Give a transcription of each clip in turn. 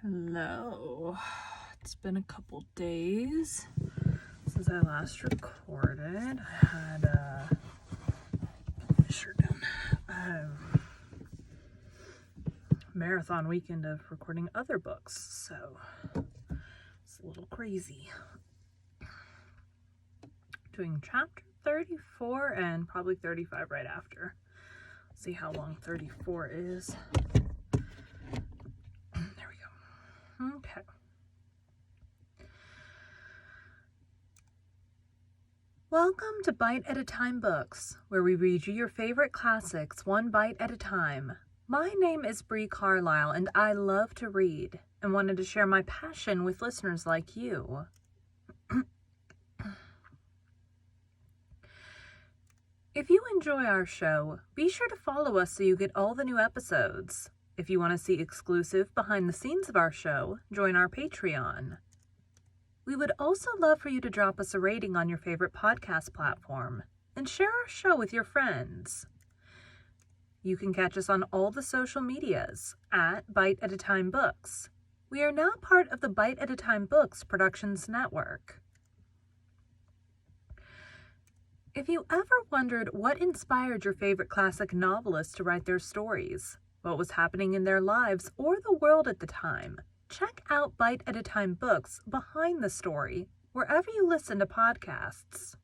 Hello. It's been a couple days since I last recorded. I had a marathon weekend of recording other books, so it's a little crazy. Doing chapter 34 and probably 35 right after. See how long 34 is. There we go. Okay. Welcome to Bite at a Time Books, where we read you your favorite classics one bite at a time. My name is Bree Carlisle, and I love to read and wanted to share my passion with listeners like you. If you enjoy our show, be sure to follow us so you get all the new episodes. If you want to see exclusive behind the scenes of our show, join our Patreon. We would also love for you to drop us a rating on your favorite podcast platform and share our show with your friends. You can catch us on all the social medias at Bite at a Time Books. We are now part of the Bite at a Time Books Productions Network. If you ever wondered what inspired your favorite classic novelists to write their stories, what was happening in their lives or the world at the time, check out Bite at a Time Books Behind the Story wherever you listen to podcasts.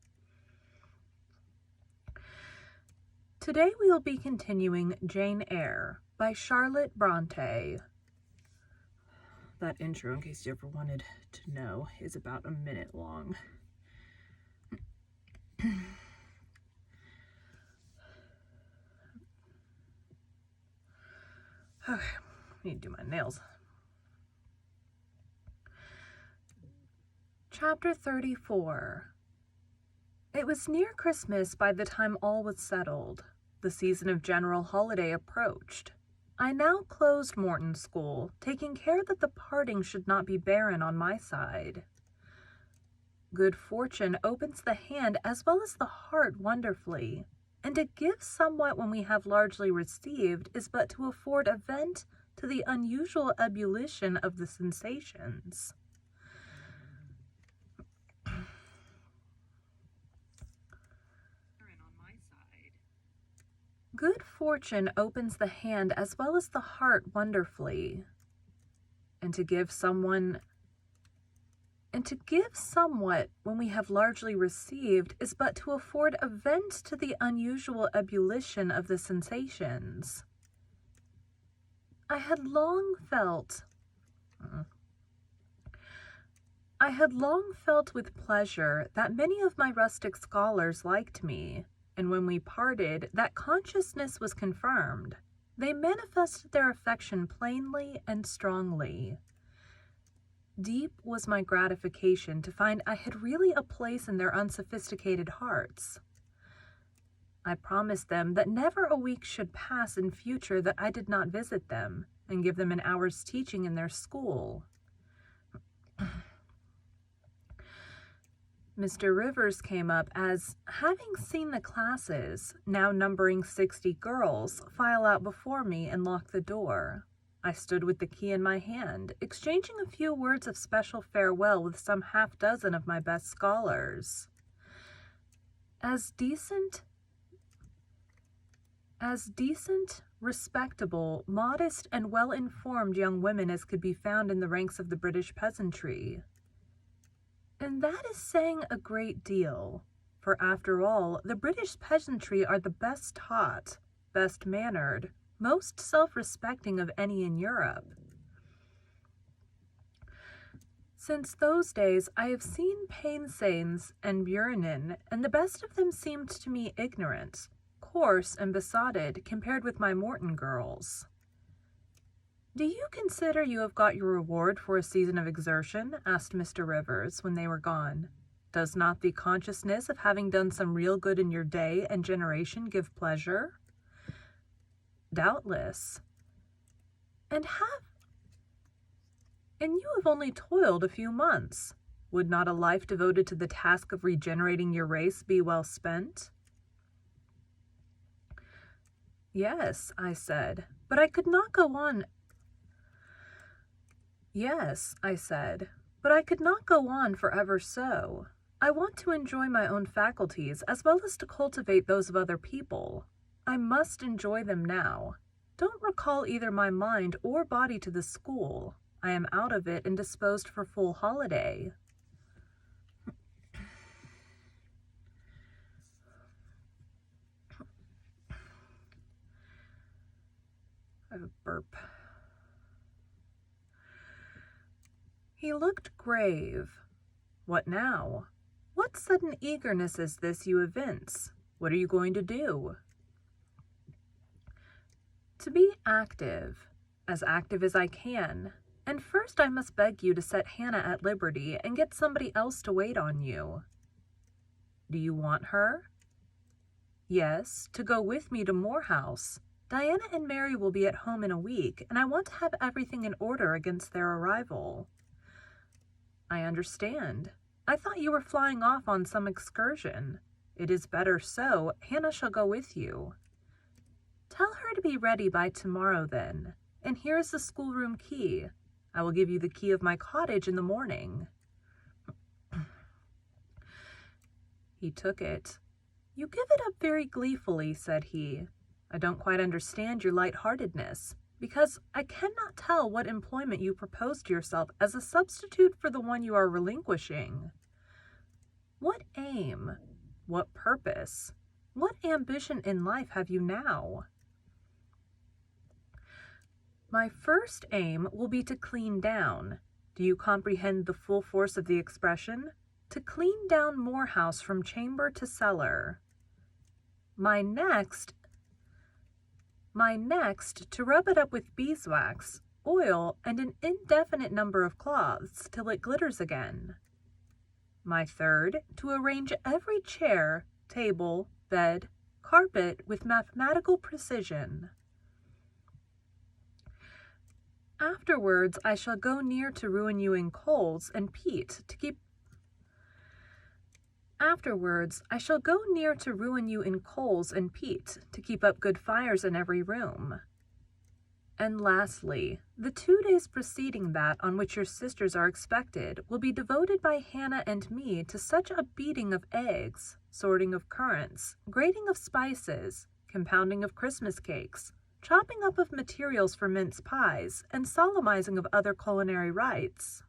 Today we will be continuing Jane Eyre by Charlotte Bronte. That intro, in case you ever wanted to know, is about a minute long. Okay, I need to do my nails. Chapter 34. It was near Christmas by the time all was settled. The season of general holiday approached. I now closed Morton School, taking care that the parting should not be barren on my side. Good fortune opens the hand as well as the heart wonderfully, and to give somewhat when we have largely received is but to afford a vent to the unusual ebullition of the sensations. Good fortune opens the hand as well as the heart wonderfully, and to give somewhat when we have largely received is but to afford a vent to the unusual ebullition of the sensations. I had long felt with pleasure that many of my rustic scholars liked me, and when we parted, that consciousness was confirmed. They manifested their affection plainly and strongly. Deep was my gratification to find I had really a place in their unsophisticated hearts. I promised them that never a week should pass in future that I did not visit them and give them an hour's teaching in their school. Mr. Rivers came up as, having seen the classes, now numbering 60 girls, file out before me and lock the door. I stood with the key in my hand, exchanging a few words of special farewell with some half-dozen of my best scholars. As decent, respectable, modest, and well-informed young women as could be found in the ranks of the British peasantry. And that is saying a great deal, for after all, the British peasantry are the best taught, best mannered, most self-respecting of any in Europe. Since those days, I have seen Painsains and Burenin, and the best of them seemed to me ignorant, coarse, and besotted compared with my Morton girls. Do you consider you have got your reward for a season of exertion? Asked Mr. Rivers when they were gone. Does not the consciousness of having done some real good in your day and generation give pleasure? Doubtless. And you have only toiled a few months. Would not a life devoted to the task of regenerating your race be well spent? Yes, I said, but I could not go on Yes, I said, but I could not go on forever so. I want to enjoy my own faculties as well as to cultivate those of other people. I must enjoy them now. Don't recall either my mind or body to the school. I am out of it and disposed for full holiday. I have a burp. He looked grave. What now? What sudden eagerness is this you evince? What are you going to do? To be active as I can. And first I must beg you to set Hannah at liberty and get somebody else to wait on you. Do you want her? Yes, to go with me to Moor House. Diana and Mary will be at home in a week, and I want to have everything in order against their arrival. I understand. I thought you were flying off on some excursion. It is better so. Hannah shall go with you. Tell her to be ready by tomorrow then, and here is the schoolroom key. I will give you the key of my cottage in the morning. He took it. You give it up very gleefully, said he. I don't quite understand your light-heartedness, because I cannot tell what employment you propose to yourself as a substitute for the one you are relinquishing. What aim, what purpose, what ambition in life have you now? My first aim will be to clean down. Do you comprehend the full force of the expression? To clean down Moor House from chamber to cellar. My next, to rub it up with beeswax, oil, and an indefinite number of cloths till it glitters again. My third, to arrange every chair, table, bed, carpet with mathematical precision. Afterwards, I shall go near to ruin you in coals and peat to keep up good fires in every room. And lastly, the 2 days preceding that on which your sisters are expected will be devoted by Hannah and me to such a beating of eggs, sorting of currants, grating of spices, compounding of Christmas cakes, chopping up of materials for mince pies, and solemnizing of other culinary rites,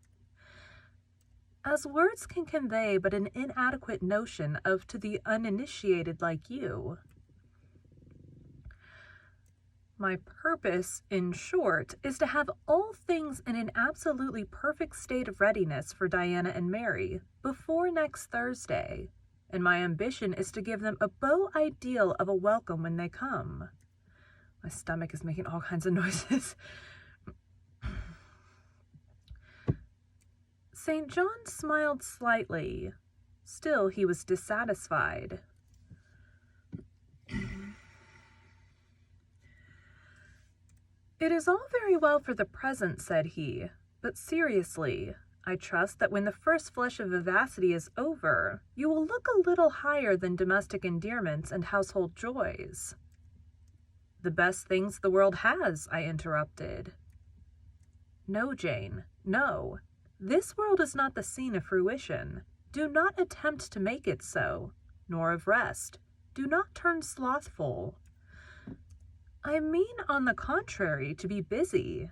as words can convey but an inadequate notion of to the uninitiated like you. My purpose, in short, is to have all things in an absolutely perfect state of readiness for Diana and Mary before next Thursday, and my ambition is to give them a beau ideal of a welcome when they come. My stomach is making all kinds of noises. St. John smiled slightly. Still, he was dissatisfied. It is all very well for the present, said he, but seriously, I trust that when the first flush of vivacity is over, you will look a little higher than domestic endearments and household joys. The best things the world has, I interrupted. No, Jane, no. This world is not the scene of fruition. Do not attempt to make it so, nor of rest. Do not turn slothful. I mean, on the contrary, to be busy.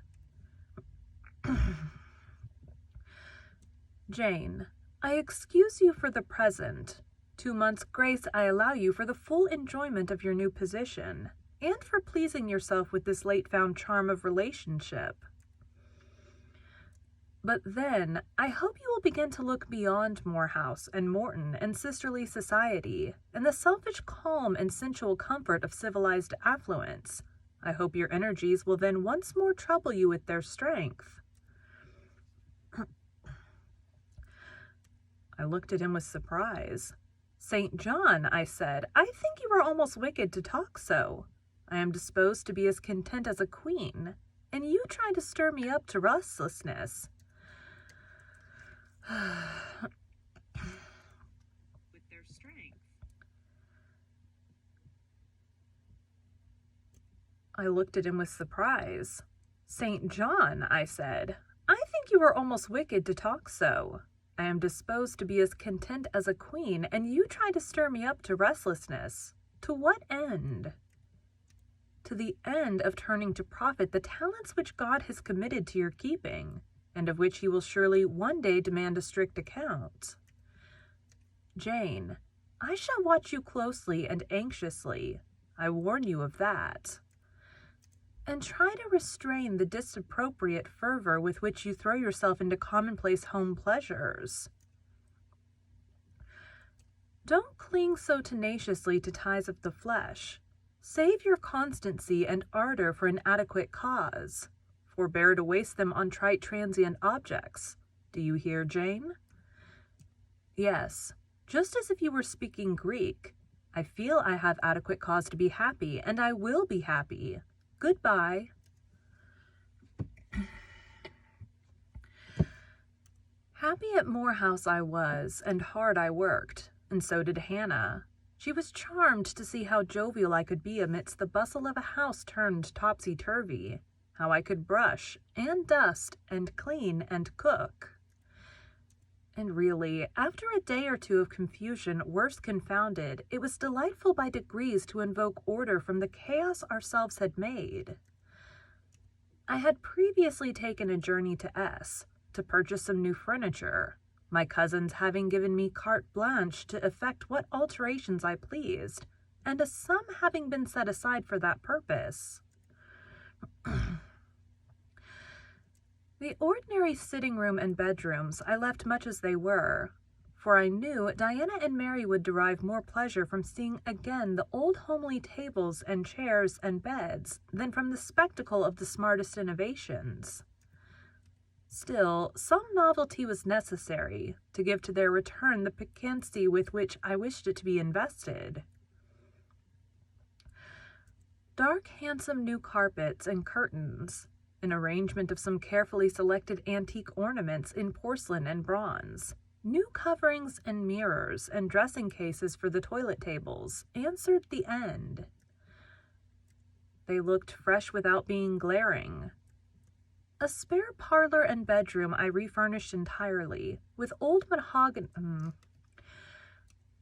Jane, I excuse you for the present. 2 months' grace I allow you for the full enjoyment of your new position, and for pleasing yourself with this late-found charm of relationship. But then, I hope you will begin to look beyond Moor House and Morton and sisterly society, and the selfish calm and sensual comfort of civilized affluence. I hope your energies will then once more trouble you with their strength. I looked at him with surprise. St. John, I said, I think you are almost wicked to talk so. I am disposed to be as content as a queen, and you try to stir me up to restlessness. With their strength. I looked at him with surprise. St. John, I said, I think you were almost wicked to talk so. I am disposed to be as content as a queen, and you try to stir me up to restlessness. To what end? To the end of turning to profit the talents which God has committed to your keeping, and of which he will surely one day demand a strict account. Jane, I shall watch you closely and anxiously. I warn you of that. And try to restrain the disappropriate fervor with which you throw yourself into commonplace home pleasures. Don't cling so tenaciously to ties of the flesh. Save your constancy and ardor for an adequate cause. Forbear to waste them on trite transient objects. Do you hear, Jane? Yes, just as if you were speaking Greek. I feel I have adequate cause to be happy, and I will be happy. Goodbye. Happy at Moor House I was, and hard I worked, and so did Hannah. She was charmed to see how jovial I could be amidst the bustle of a house turned topsy-turvy, how I could brush, and dust, and clean, and cook. And really, after a day or two of confusion worse confounded, it was delightful by degrees to invoke order from the chaos ourselves had made. I had previously taken a journey to S, to purchase some new furniture, my cousins having given me carte blanche to effect what alterations I pleased, and a sum having been set aside for that purpose. The ordinary sitting room and bedrooms I left much as they were, for I knew Diana and Mary would derive more pleasure from seeing again the old homely tables and chairs and beds than from the spectacle of the smartest innovations. Still, some novelty was necessary to give to their return the piquancy with which I wished it to be invested. Dark, handsome new carpets and curtains, an arrangement of some carefully selected antique ornaments in porcelain and bronze, new coverings and mirrors and dressing cases for the toilet tables, answered the end. They looked fresh without being glaring. A spare parlor and bedroom I refurnished entirely, with old mahogany.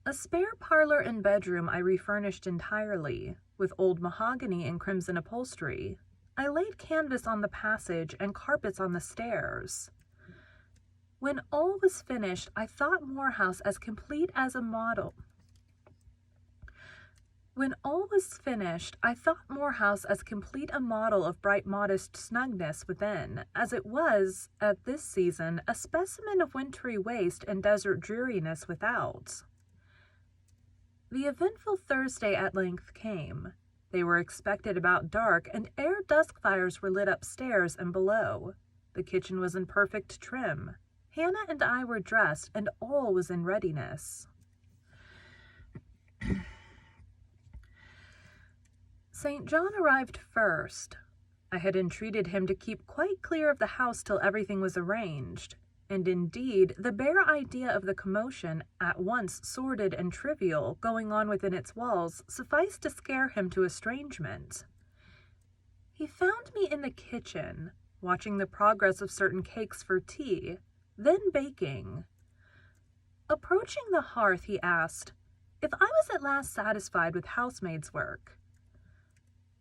A spare parlor and bedroom I refurnished entirely, with old mahogany and crimson upholstery. I laid canvas on the passage and carpets on the stairs. When all was finished, I thought Moor House as complete as a model. When all was finished, I thought Moor House as complete a model of bright modest snugness within, as it was, at this season, a specimen of wintry waste and desert dreariness without. The eventful Thursday at length came. They were expected about dark, and ere dusk fires were lit upstairs and below. The kitchen was in perfect trim. Hannah and I were dressed, and all was in readiness. St. John arrived first. I had entreated him to keep quite clear of the house till everything was arranged, and indeed the bare idea of the commotion, at once sordid and trivial, going on within its walls, sufficed to scare him to estrangement. He found me in the kitchen, watching the progress of certain cakes for tea, then baking. Approaching the hearth, he asked if I was at last satisfied with housemaid's work.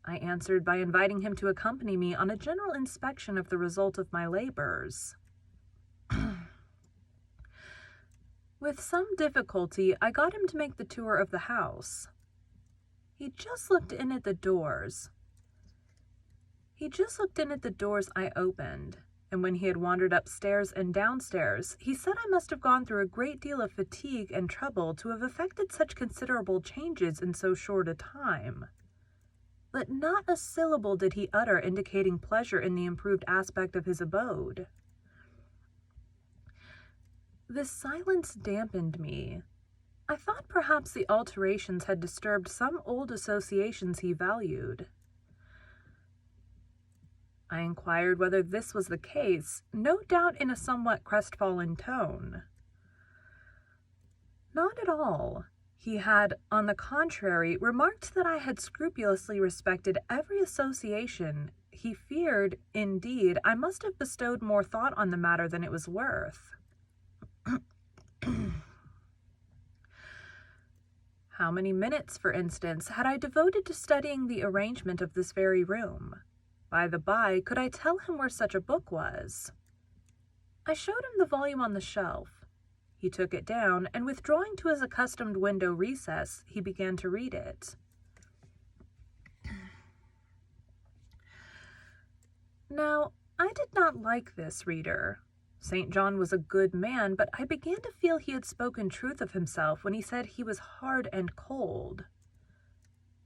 I answered by inviting him to accompany me on a general inspection of the result of my labors. With some difficulty, I got him to make the tour of the house. He just looked in at the doors I opened, and when he had wandered upstairs and downstairs, he said I must have gone through a great deal of fatigue and trouble to have effected such considerable changes in so short a time. But not a syllable did he utter indicating pleasure in the improved aspect of his abode. This silence dampened me. I thought perhaps the alterations had disturbed some old associations he valued. I inquired whether this was the case, no doubt in a somewhat crestfallen tone. Not at all. He had, on the contrary, remarked that I had scrupulously respected every association he feared, indeed, I must have bestowed more thought on the matter than it was worth. How many minutes, for instance, had I devoted to studying the arrangement of this very room? By the by, could I tell him where such a book was? I showed him the volume on the shelf. He took it down, and withdrawing to his accustomed window recess, he began to read it. Now, I did not like this reader. St. John was a good man, but I began to feel he had spoken truth of himself when he said he was hard and cold.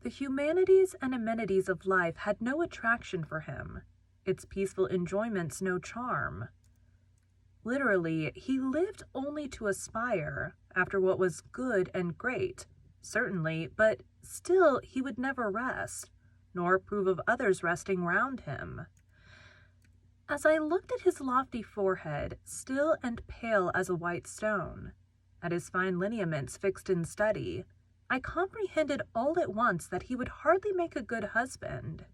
The humanities and amenities of life had no attraction for him, its peaceful enjoyments no charm. Literally, he lived only to aspire after what was good and great, certainly, but still he would never rest, nor approve of others resting round him. As I looked at his lofty forehead, still and pale as a white stone, at his fine lineaments fixed in study, I comprehended all at once that he would hardly make a good husband,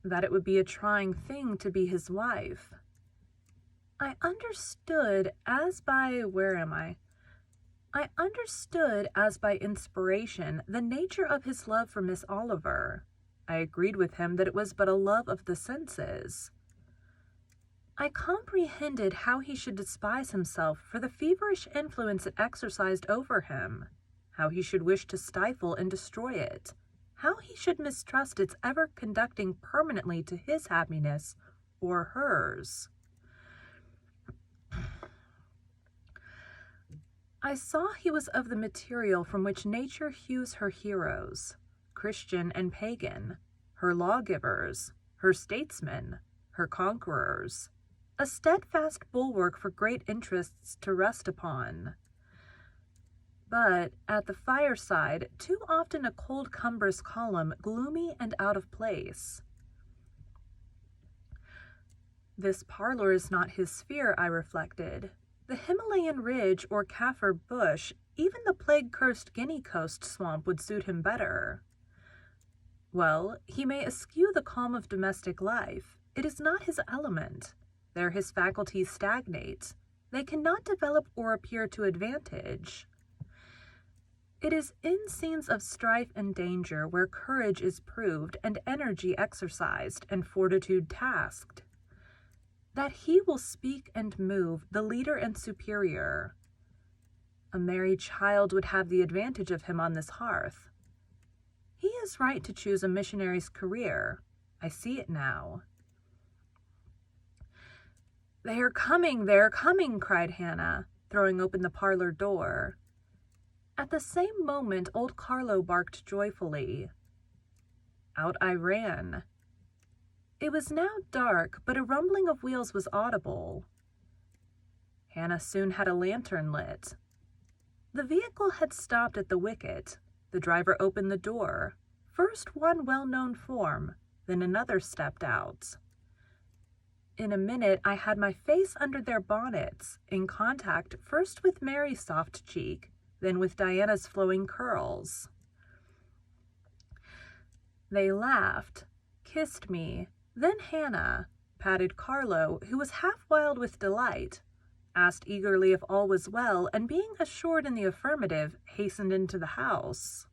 that it would be a trying thing to be his wife. I understood as by inspiration the nature of his love for Miss Oliver. I agreed with him that it was but a love of the senses. I comprehended how he should despise himself for the feverish influence it exercised over him, how he should wish to stifle and destroy it, how he should mistrust its ever conducting permanently to his happiness or hers. I saw he was of the material from which nature hews her heroes, Christian and pagan, her lawgivers, her statesmen, her conquerors, a steadfast bulwark for great interests to rest upon. But at the fireside, too often a cold cumbrous column, gloomy and out of place. This parlor is not his sphere, I reflected. The Himalayan ridge or Kaffir bush, even the plague-cursed Guinea Coast swamp would suit him better. Well, he may eschew the calm of domestic life. It is not his element. There his faculties stagnate. They cannot develop or appear to advantage. It is in scenes of strife and danger where courage is proved and energy exercised and fortitude tasked, that he will speak and move, the leader and superior. A merry child would have the advantage of him on this hearth. He is right to choose a missionary's career. I see it now. They are coming, cried Hannah, throwing open the parlor door. At the same moment, old Carlo barked joyfully. Out I ran. It was now dark, but a rumbling of wheels was audible. Hannah soon had a lantern lit. The vehicle had stopped at the wicket. The driver opened the door. First one well-known form, then another stepped out. In a minute, I had my face under their bonnets, in contact first with Mary's soft cheek, then with Diana's flowing curls. They laughed, kissed me, then Hannah patted Carlo, who was half wild with delight, asked eagerly if all was well, and being assured in the affirmative, hastened into the house.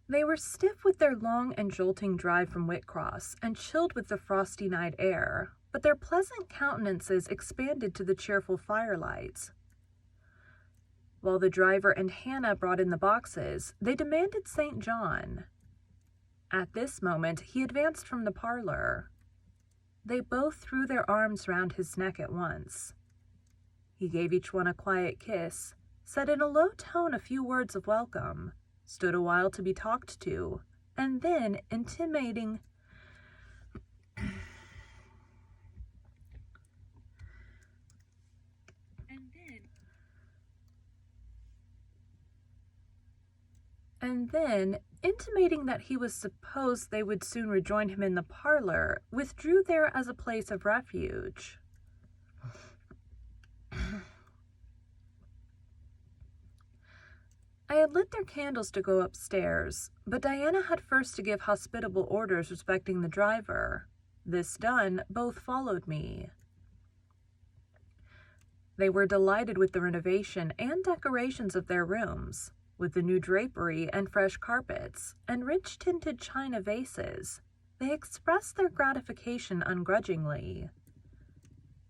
They were stiff with their long and jolting drive from Whitcross, and chilled with the frosty night air, but their pleasant countenances expanded to the cheerful firelight. While the driver and Hannah brought in the boxes, they demanded St. John. At this moment, he advanced from the parlor. They both threw their arms round his neck at once. He gave each one a quiet kiss, said in a low tone a few words of welcome, stood a while to be talked to, and then, intimating that he was supposed they would soon rejoin him in the parlor, withdrew there as a place of refuge. I had lit their candles to go upstairs, but Diana had first to give hospitable orders respecting the driver. This done, both followed me. They were delighted with the renovation and decorations of their rooms, with the new drapery and fresh carpets, and rich-tinted china vases. They expressed their gratification ungrudgingly.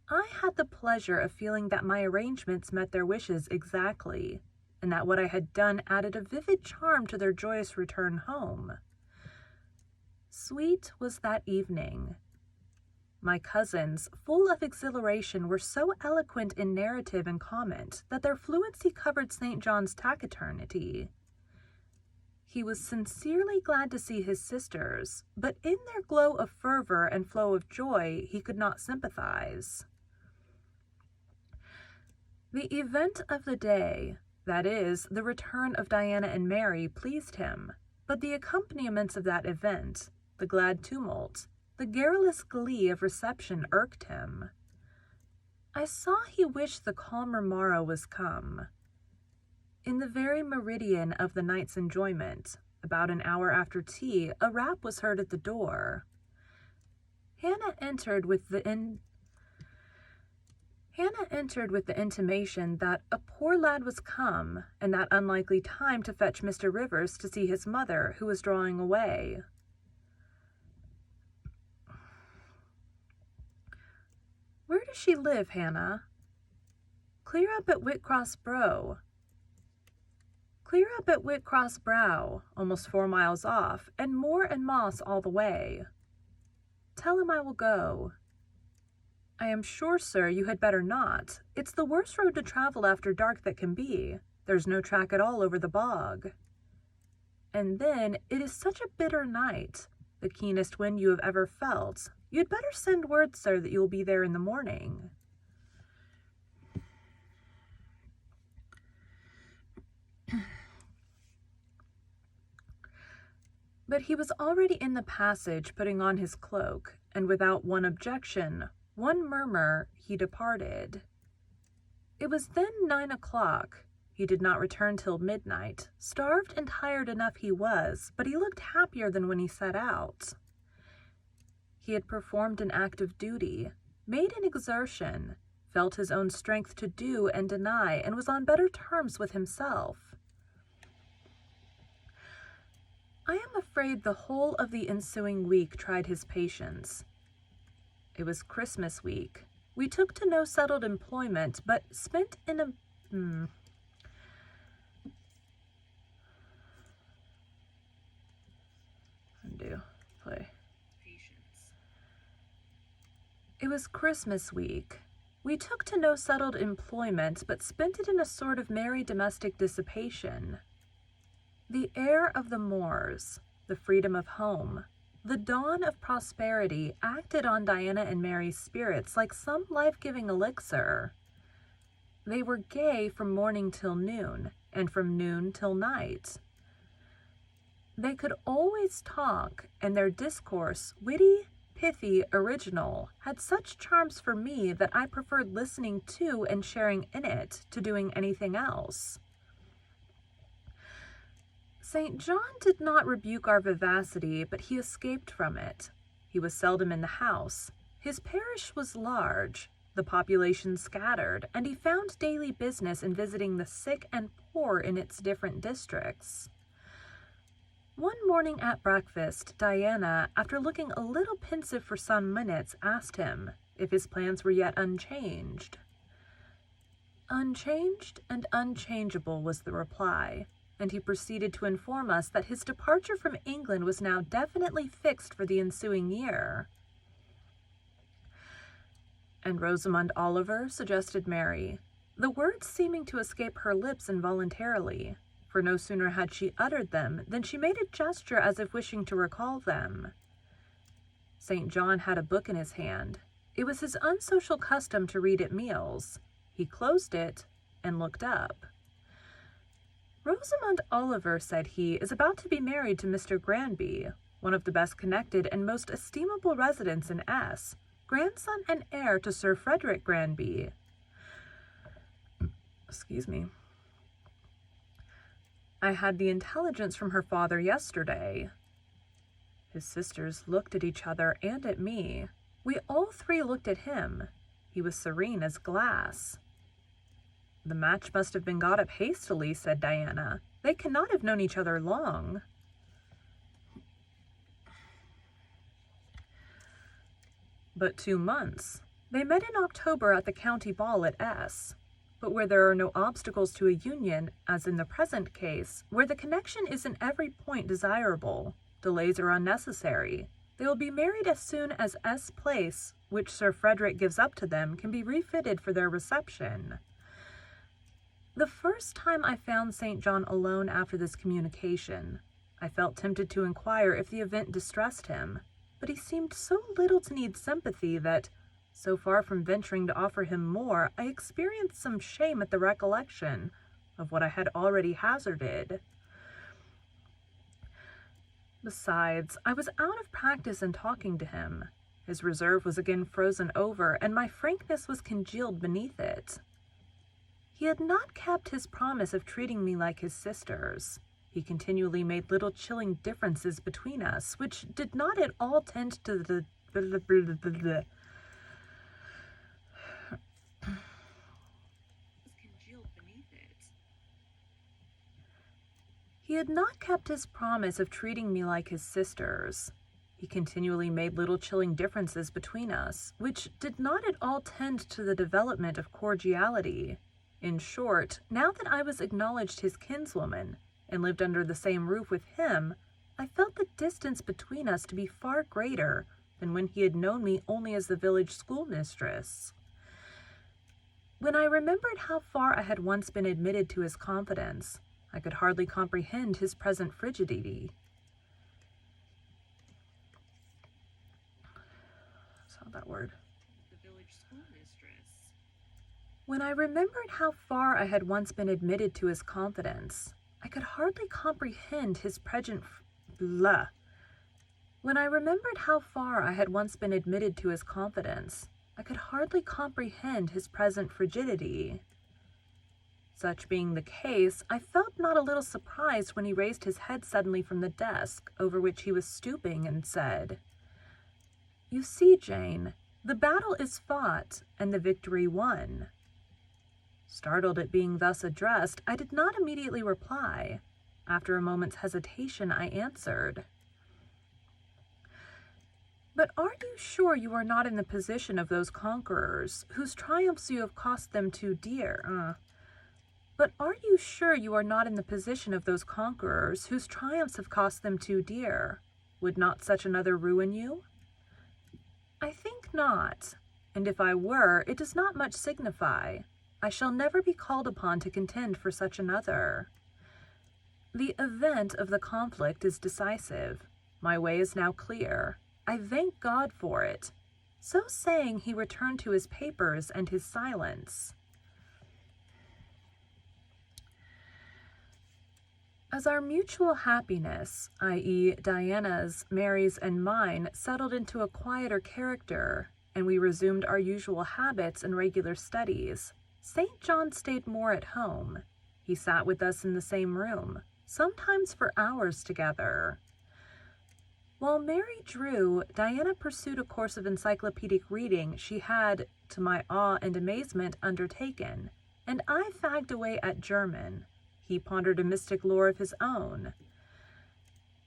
I had the pleasure of feeling that my arrangements met their wishes exactly, and that what I had done added a vivid charm to their joyous return home. Sweet was that evening. My cousins, full of exhilaration, were so eloquent in narrative and comment that their fluency covered St. John's taciturnity. He was sincerely glad to see his sisters, but in their glow of fervor and flow of joy he could not sympathize. The event of the day, that is, the return of Diana and Mary, pleased him, but the accompaniments of that event, the glad tumult, the garrulous glee of reception irked him. I saw he wished the calmer morrow was come. In the very meridian of the night's enjoyment, about an hour after tea, a rap was heard at the door. Hannah entered with the intimation that a poor lad was come, and that unlikely time to fetch Mr. Rivers to see his mother, who was drawing away. Where does she live, Hannah? Clear up at Whitcross Brow, almost 4 miles off, and moor and moss all the way. Tell him I will go. I am sure, sir, you had better not. It's the worst road to travel after dark that can be. There's no track at all over the bog. And then, it is such a bitter night, the keenest wind you have ever felt. You'd better send word, sir, that you'll be there in the morning. But he was already in the passage, putting on his cloak, and without one objection, one murmur, he departed. It was then 9 o'clock. He did not return till midnight. Starved and tired enough he was, but he looked happier than when he set out. He had performed an act of duty, made an exertion, felt his own strength to do and deny, and was on better terms with himself. I am afraid the whole of the ensuing week tried his patience. It was Christmas week. We took to no settled employment, but spent in a... Play. It was Christmas week. We took to no settled employment, but spent it in a sort of merry domestic dissipation. The air of the moors, the freedom of home, the dawn of prosperity acted on Diana and Mary's spirits like some life-giving elixir. They were gay from morning till noon, and from noon till night. They could always talk, and their discourse, witty, pithy, original, had such charms for me that I preferred listening to and sharing in it to doing anything else. St. John did not rebuke our vivacity, but he escaped from it. He was seldom in the house. His parish was large, the population scattered, and he found daily business in visiting the sick and poor in its different districts. One morning at breakfast, Diana, after looking a little pensive for some minutes, asked him if his plans were yet unchanged. Unchanged and unchangeable was the reply, and he proceeded to inform us that his departure from England was now definitely fixed for the ensuing year. And Rosamond Oliver, suggested Mary, the words seeming to escape her lips involuntarily, for no sooner had she uttered them than she made a gesture as if wishing to recall them. St. John had a book in his hand. It was his unsocial custom to read at meals. He closed it and looked up. Rosamond Oliver, said he, is about to be married to Mr. Granby, one of the best connected and most estimable residents in S, grandson and heir to Sir Frederick Granby. Excuse me. I had the intelligence from her father yesterday." His sisters looked at each other and at me. We all three looked at him. He was serene as glass. "The match must have been got up hastily," said Diana. "They cannot have known each other long." "But 2 months. They met in October at the county ball at S. But where there are no obstacles to a union, as in the present case, where the connection is in every point desirable, delays are unnecessary. They will be married as soon as S Place, which Sir Frederick gives up to them, can be refitted for their reception." The first time I found St. John alone after this communication, I felt tempted to inquire if the event distressed him, but he seemed so little to need sympathy that, so far from venturing to offer him more, I experienced some shame at the recollection of what I had already hazarded. Besides, I was out of practice in talking to him. His reserve was again frozen over, and my frankness was congealed beneath it. He had not kept his promise of treating me like his sisters. He continually made little chilling differences between us, which did not at all tend to the He had not kept his promise of treating me like his sisters. He continually made little chilling differences between us, which did not at all tend to the development of cordiality. In short, now that I was acknowledged his kinswoman, and lived under the same roof with him, I felt the distance between us to be far greater than when he had known me only as the village schoolmistress. When I remembered how far I had once been admitted to his confidence, I could hardly comprehend his present frigidity. Saw that word. The village schoolmistress. When I remembered how far I had once been admitted to his confidence, I could hardly comprehend his present When I remembered how far I had once been admitted to his confidence, I could hardly comprehend his present frigidity. Such being the case, I felt not a little surprised when he raised his head suddenly from the desk over which he was stooping and said, "You see, Jane, the battle is fought and the victory won." Startled at being thus addressed, I did not immediately reply. After a moment's hesitation, I answered, "But are you sure you are not in the position of those conquerors whose triumphs you have cost them too dear? But are you sure you are not in the position of those conquerors whose triumphs have cost them too dear? Would not such another ruin you?" "I think not, and if I were, it does not much signify. I shall never be called upon to contend for such another. The event of the conflict is decisive. My way is now clear. I thank God for it." So saying, he returned to his papers and his silence. As our mutual happiness, i.e., Diana's, Mary's, and mine, settled into a quieter character, and we resumed our usual habits and regular studies, St. John stayed more at home. He sat with us in the same room, sometimes for hours together. While Mary drew, Diana pursued a course of encyclopedic reading she had, to my awe and amazement, undertaken, and I fagged away at German. He pondered a mystic lore of his own,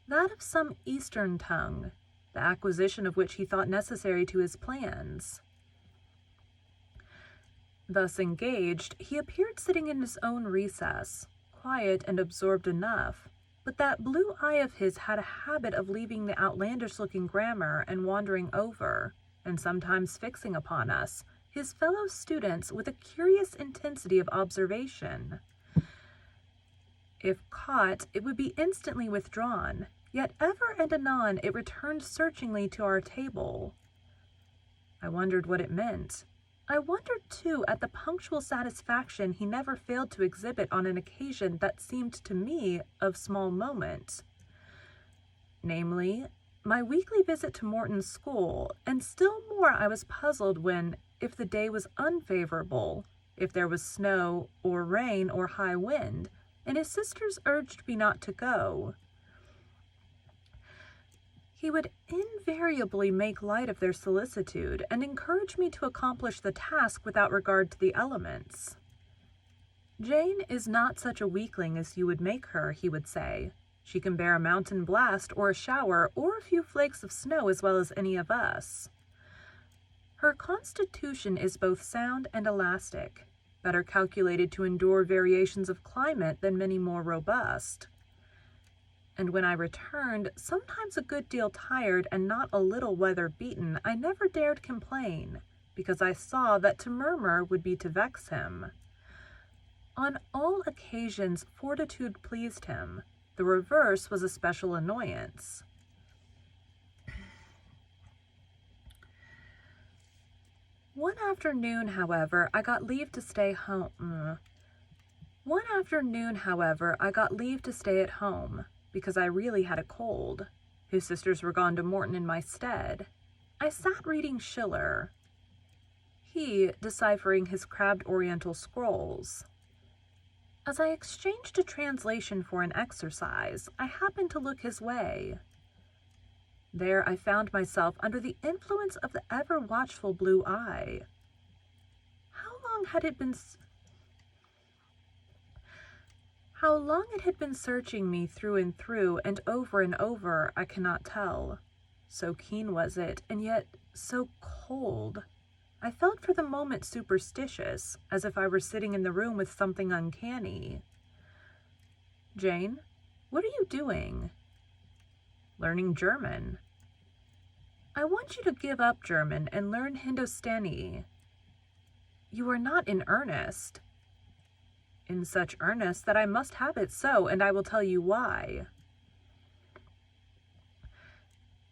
that of some Eastern tongue, the acquisition of which he thought necessary to his plans. Thus engaged, he appeared sitting in his own recess, quiet and absorbed enough, but that blue eye of his had a habit of leaving the outlandish-looking grammar and wandering over, and sometimes fixing upon us, his fellow students, with a curious intensity of observation. If caught, it would be instantly withdrawn, yet ever and anon it returned searchingly to our table. I wondered what it meant. I wondered, too, at the punctual satisfaction he never failed to exhibit on an occasion that seemed to me of small moment, namely, my weekly visit to Morton's school, and still more I was puzzled when, if the day was unfavorable, if there was snow or rain or high wind, and his sisters urged me not to go. He would invariably make light of their solicitude and encourage me to accomplish the task without regard to the elements. "Jane is not such a weakling as you would make her," he would say. "She can bear a mountain blast or a shower or a few flakes of snow as well as any of us. Her constitution is both sound and elastic, better calculated to endure variations of climate than many more robust." And when I returned, sometimes a good deal tired and not a little weather-beaten, I never dared complain, because I saw that to murmur would be to vex him. On all occasions, fortitude pleased him. The reverse was a special annoyance. One afternoon, however, I got leave to stay at home, because I really had a cold. His sisters were gone to Morton in my stead. I sat reading Schiller, he deciphering his crabbed oriental scrolls. As I exchanged a translation for an exercise, I happened to look his way. There I found myself under the influence of the ever-watchful blue eye. How long it had been searching me through and over, I cannot tell. So keen was it, and yet so cold. I felt for the moment superstitious, as if I were sitting in the room with something uncanny. "Jane, what are you doing?" "Learning German." "I want you to give up German and learn Hindustani." "You are not in earnest." "In such earnest that I must have it so, and I will tell you why."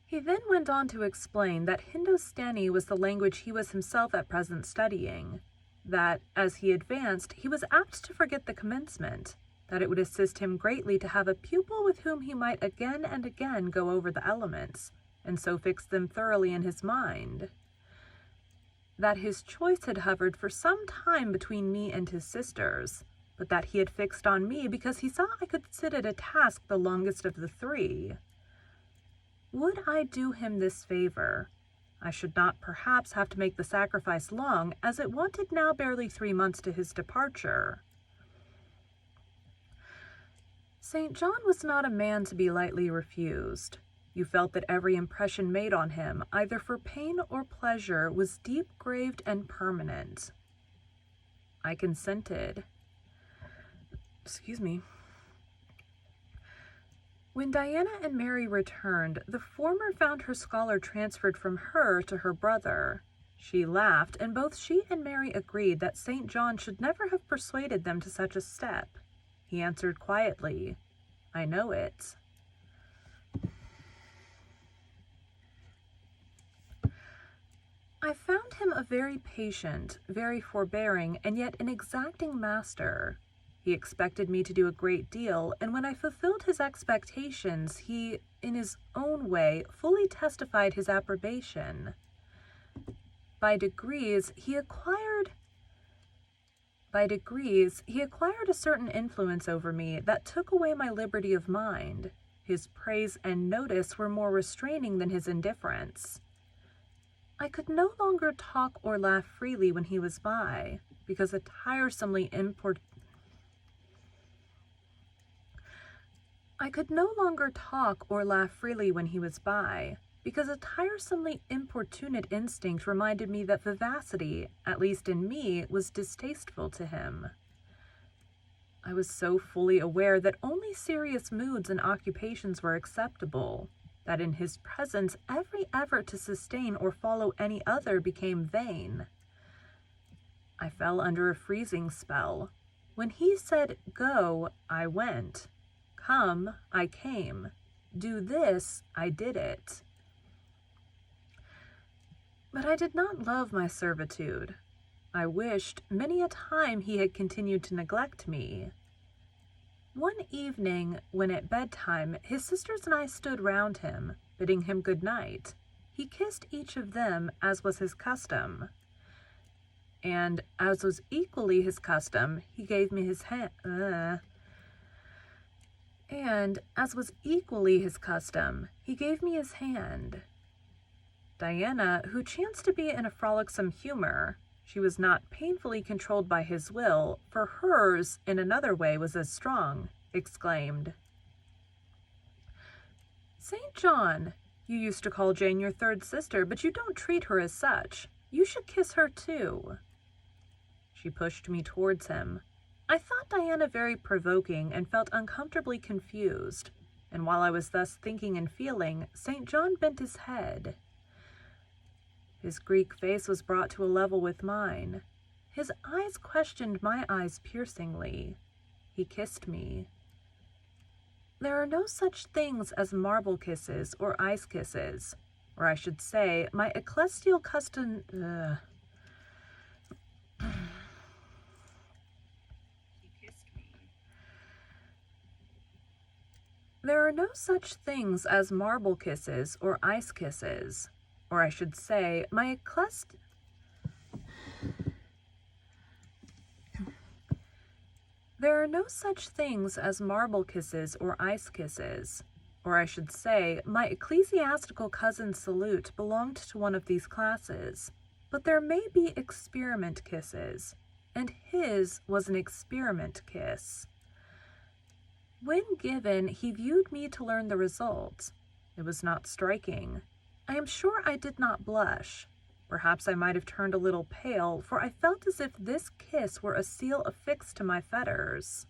He then went on to explain that Hindustani was the language he was himself at present studying, that, as he advanced, he was apt to forget the commencement, that it would assist him greatly to have a pupil with whom he might again and again go over the elements, and so fix them thoroughly in his mind, that his choice had hovered for some time between me and his sisters, but that he had fixed on me because he saw I could sit at a task the longest of the three. Would I do him this favor, I should not perhaps have to make the sacrifice long, as it wanted now barely 3 months to his departure. St. John was not a man to be lightly refused. You felt that every impression made on him, either for pain or pleasure, was deep-graved and permanent. I consented. When Diana and Mary returned, the former found her scholar transferred from her to her brother. She laughed, and both she and Mary agreed that St. John should never have persuaded them to such a step. He answered quietly, "I know it." I found him a very patient, very forbearing, and yet an exacting master. He expected me to do a great deal, and when I fulfilled his expectations, he, in his own way, fully testified his approbation. By degrees, he acquired a certain influence over me that took away my liberty of mind. His praise and notice were more restraining than his indifference. I could no longer talk or laugh freely when he was by, because a tiresomely importunate instinct reminded me that vivacity, at least in me, was distasteful to him. I was so fully aware that only serious moods and occupations were acceptable, that in his presence every effort to sustain or follow any other became vain. I fell under a freezing spell. When he said, "Go," I went. "Come," I came. "Do this," I did it. But I did not love my servitude. I wished many a time he had continued to neglect me. One evening, when at bedtime, his sisters and I stood round him, bidding him good night. He kissed each of them, as was his custom. And, as was equally his custom, he gave me his hand. And, as was equally his custom, he gave me his hand. Diana, who chanced to be in a frolicsome humor, she was not painfully controlled by his will, for hers, in another way, was as strong, exclaimed, "St. John, you used to call Jane your third sister, but you don't treat her as such. You should kiss her too." She pushed me towards him. I thought Diana very provoking and felt uncomfortably confused, and while I was thus thinking and feeling, St. John bent his head. His Greek face was brought to a level with mine. His eyes questioned my eyes piercingly. He kissed me. There are no such things as marble kisses or ice kisses, or I should say, my ecclesial custom. He kissed me. There are no such things as marble kisses or ice kisses, or I should say, my ecclesial. There are no such things as marble kisses or ice kisses, or I should say, my ecclesiastical cousin's salute belonged to one of these classes, but there may be experiment kisses, and his was an experiment kiss. When given, he viewed me to learn the result. It was not striking. I am sure I did not blush. Perhaps I might have turned a little pale, for I felt as if this kiss were a seal affixed to my fetters.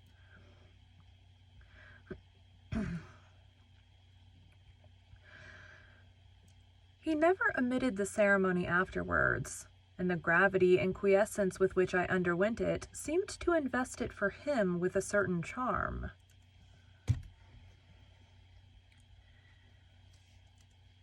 He never omitted the ceremony afterwards, and the gravity and quiescence with which I underwent it seemed to invest it for him with a certain charm.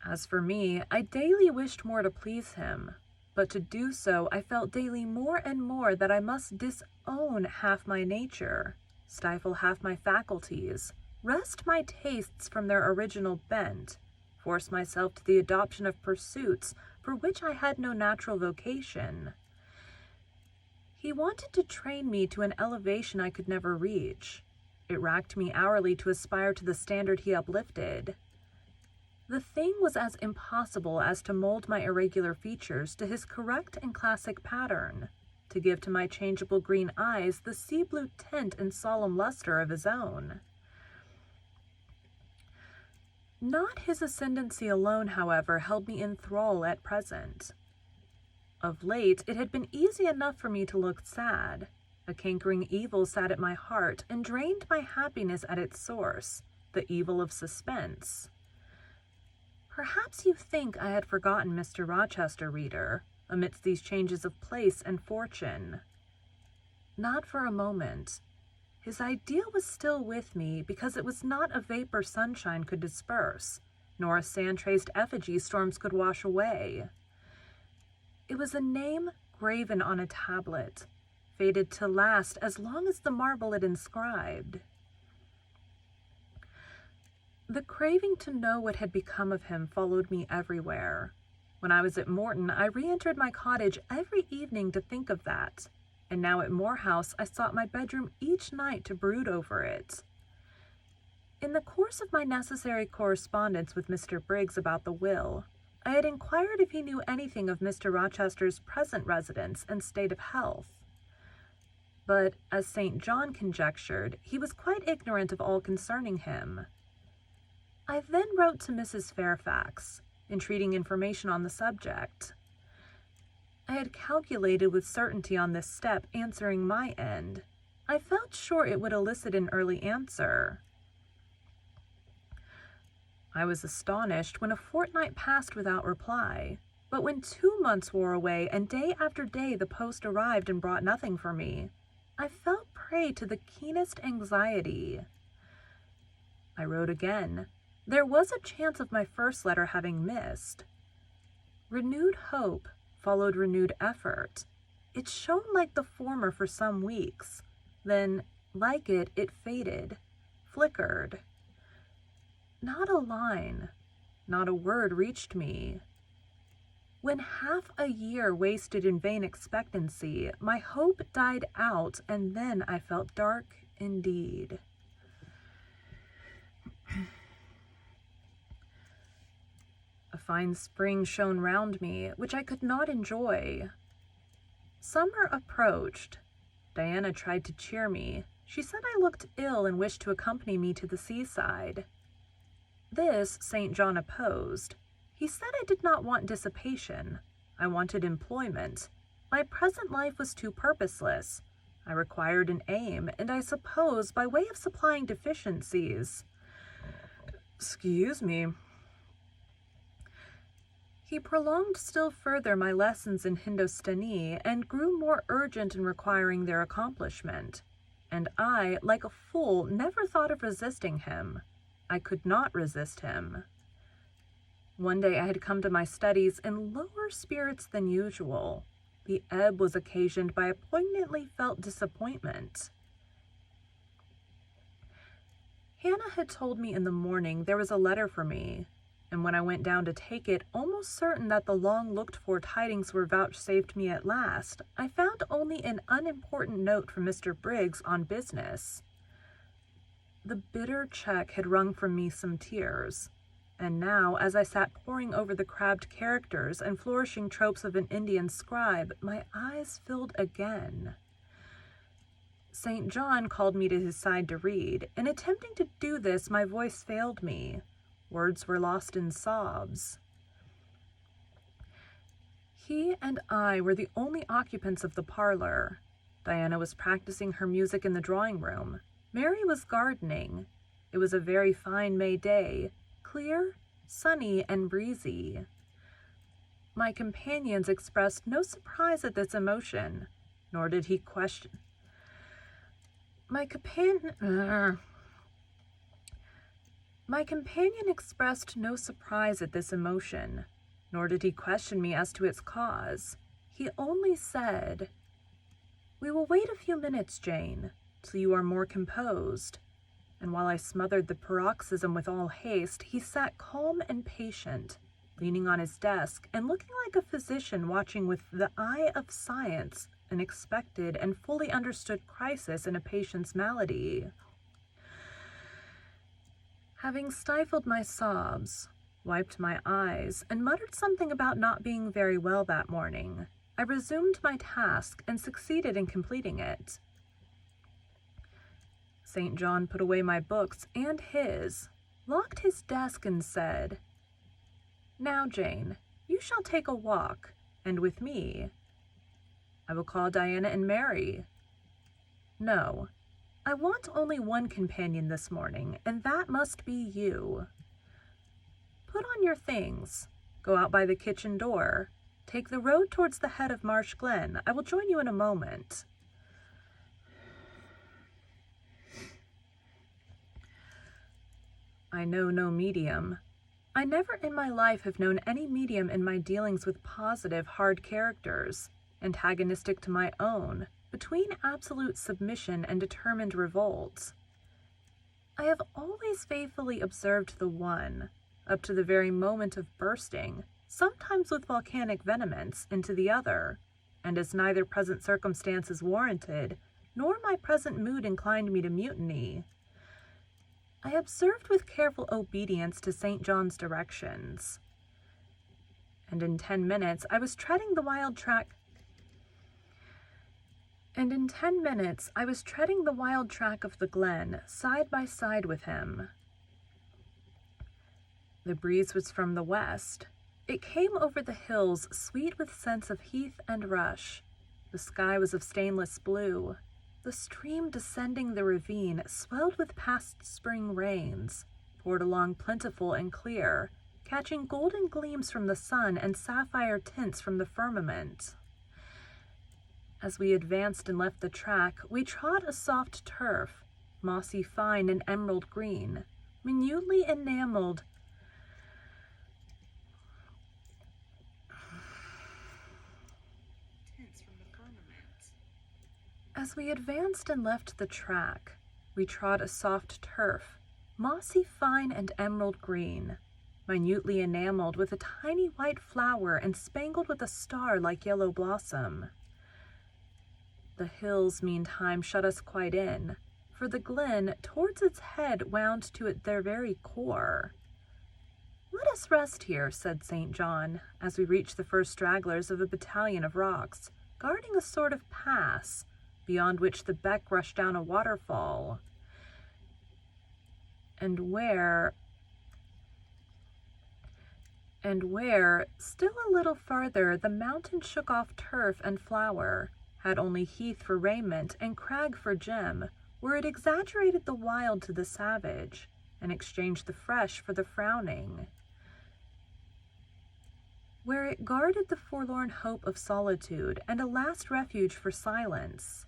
As for me, I daily wished more to please him, but to do so I felt daily more and more that I must disown half my nature, stifle half my faculties, wrest my tastes from their original bent, force myself to the adoption of pursuits for which I had no natural vocation. He wanted to train me to an elevation I could never reach. It racked me hourly to aspire to the standard he uplifted. The thing was as impossible as to mold my irregular features to his correct and classic pattern, to give to my changeable green eyes the sea-blue tint and solemn luster of his own. Not his ascendancy alone, however, held me in thrall at present. Of late, it had been easy enough for me to look sad. A cankering evil sat at my heart and drained my happiness at its source, the evil of suspense. Perhaps you think I had forgotten Mr. Rochester, reader, amidst these changes of place and fortune. Not for a moment. His ideal was still with me because it was not a vapor sunshine could disperse, nor a sand-traced effigy storms could wash away. It was a name graven on a tablet, fated to last as long as the marble it inscribed. The craving to know what had become of him followed me everywhere. When I was at Morton, I re-entered my cottage every evening to think of that, and now at Moor House I sought my bedroom each night to brood over it. In the course of my necessary correspondence with Mr. Briggs about the will, I had inquired if he knew anything of Mr. Rochester's present residence and state of health. But, as St. John conjectured, he was quite ignorant of all concerning him. I then wrote to Mrs. Fairfax, entreating information on the subject. I had calculated with certainty on this step answering my end. I felt sure it would elicit an early answer. I was astonished when a fortnight passed without reply, but when 2 months wore away and day after day the post arrived and brought nothing for me, I fell prey to the keenest anxiety. I wrote again. There was a chance of my first letter having missed. Renewed hope followed renewed effort. It shone like the former for some weeks. Then, like it faded, flickered. Not a line, not a word reached me. When half a year wasted in vain expectancy, my hope died out, and then I felt dark indeed. A fine spring shone round me, which I could not enjoy. Summer approached. Diana tried to cheer me. She said I looked ill and wished to accompany me to the seaside. This St. John opposed. He said I did not want dissipation. I wanted employment. My present life was too purposeless. I required an aim, and I suppose by way of supplying deficiencies. Excuse me. He prolonged still further my lessons in Hindustani and grew more urgent in requiring their accomplishment. And I, like a fool, never thought of resisting him. I could not resist him. One day I had come to my studies in lower spirits than usual. The ebb was occasioned by a poignantly felt disappointment. Hannah had told me in the morning there was a letter for me, and when I went down to take it, almost certain that the long-looked-for tidings were vouchsafed me at last, I found only an unimportant note from Mr. Briggs on business. The bitter check had wrung from me some tears, and now, as I sat poring over the crabbed characters and flourishing tropes of an Indian scribe, my eyes filled again. St. John called me to his side to read. In attempting to do this, my voice failed me. Words were lost in sobs. He and I were the only occupants of the parlor. Diana was practicing her music in the drawing room. Mary was gardening. It was a very fine May day, clear, sunny, and breezy. My companions expressed no surprise at this emotion, nor did he question. My companion expressed no surprise at this emotion, nor did he question me as to its cause. He only said, "We will wait a few minutes, Jane, till you are more composed." And while I smothered the paroxysm with all haste, he sat calm and patient, leaning on his desk and looking like a physician watching with the eye of science an expected and fully understood crisis in a patient's malady. Having stifled my sobs, wiped my eyes, and muttered something about not being very well that morning, I resumed my task and succeeded in completing it. St. John put away my books and his, locked his desk, and said, "Now, Jane, you shall take a walk, and with me. I will call Diana and Mary. No, I want only one companion this morning, and that must be you. Put on your things, go out by the kitchen door, take the road towards the head of Marsh Glen. I will join you in a moment." I know no medium. I never in my life have known any medium in my dealings with positive, hard characters, antagonistic to my own, between absolute submission and determined revolt. I have always faithfully observed the one, up to the very moment of bursting, sometimes with volcanic vehemence, into the other, and as neither present circumstances warranted, nor my present mood inclined me to mutiny, I observed with careful obedience to St. John's directions, and in 10 minutes I was treading the wild track of the glen, side by side with him. The breeze was from the west. It came over the hills, sweet with scents of heath and rush. The sky was of stainless blue. The stream descending the ravine, swelled with past spring rains, poured along plentiful and clear, catching golden gleams from the sun and sapphire tints from the firmament. As we advanced and left the track, we trod a soft turf, mossy fine and emerald green, minutely enameled As we advanced and left the track, we trod a soft turf, mossy fine and emerald green, minutely enameled with a tiny white flower and spangled with a star like yellow blossom. The hills, meantime, shut us quite in, for the glen, towards its head, wound to it their very core. "Let us rest here," said St. John, as we reached the first stragglers of a battalion of rocks, guarding a sort of pass, beyond which the beck rushed down a waterfall, and where, still a little farther, the mountain shook off turf and flower, had only heath for raiment and crag for gem, where it exaggerated the wild to the savage, and exchanged the fresh for the frowning, where it guarded the forlorn hope of solitude and a last refuge for silence.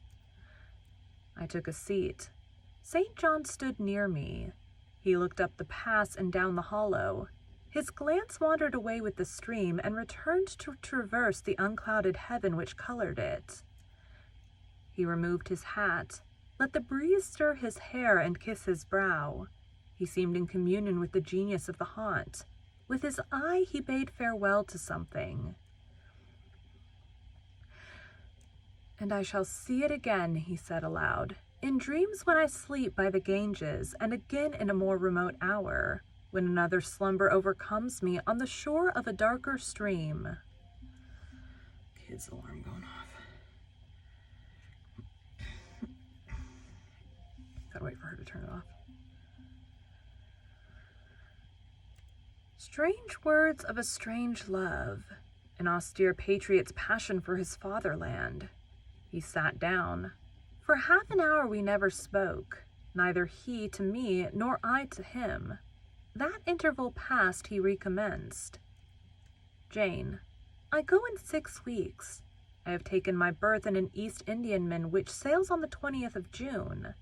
I took a seat. St. John stood near me. He looked up the pass and down the hollow. His glance wandered away with the stream and returned to traverse the unclouded heaven which colored it. He removed his hat, let the breeze stir his hair and kiss his brow. He seemed in communion with the genius of the haunt. With his eye he bade farewell to something. "And I shall see it again," he said aloud, "in dreams when I sleep by the Ganges, and again in a more remote hour, when another slumber overcomes me on the shore of a darker stream." Kid's alarm going off. Gotta wait for her to turn it off. Strange words of a strange love, an austere patriot's passion for his fatherland. He sat down. For half an hour we never spoke, neither he to me nor I to him. That interval past, he recommenced. "Jane, I go in 6 weeks. I have taken my berth in an East Indiaman which sails on the 20th of June.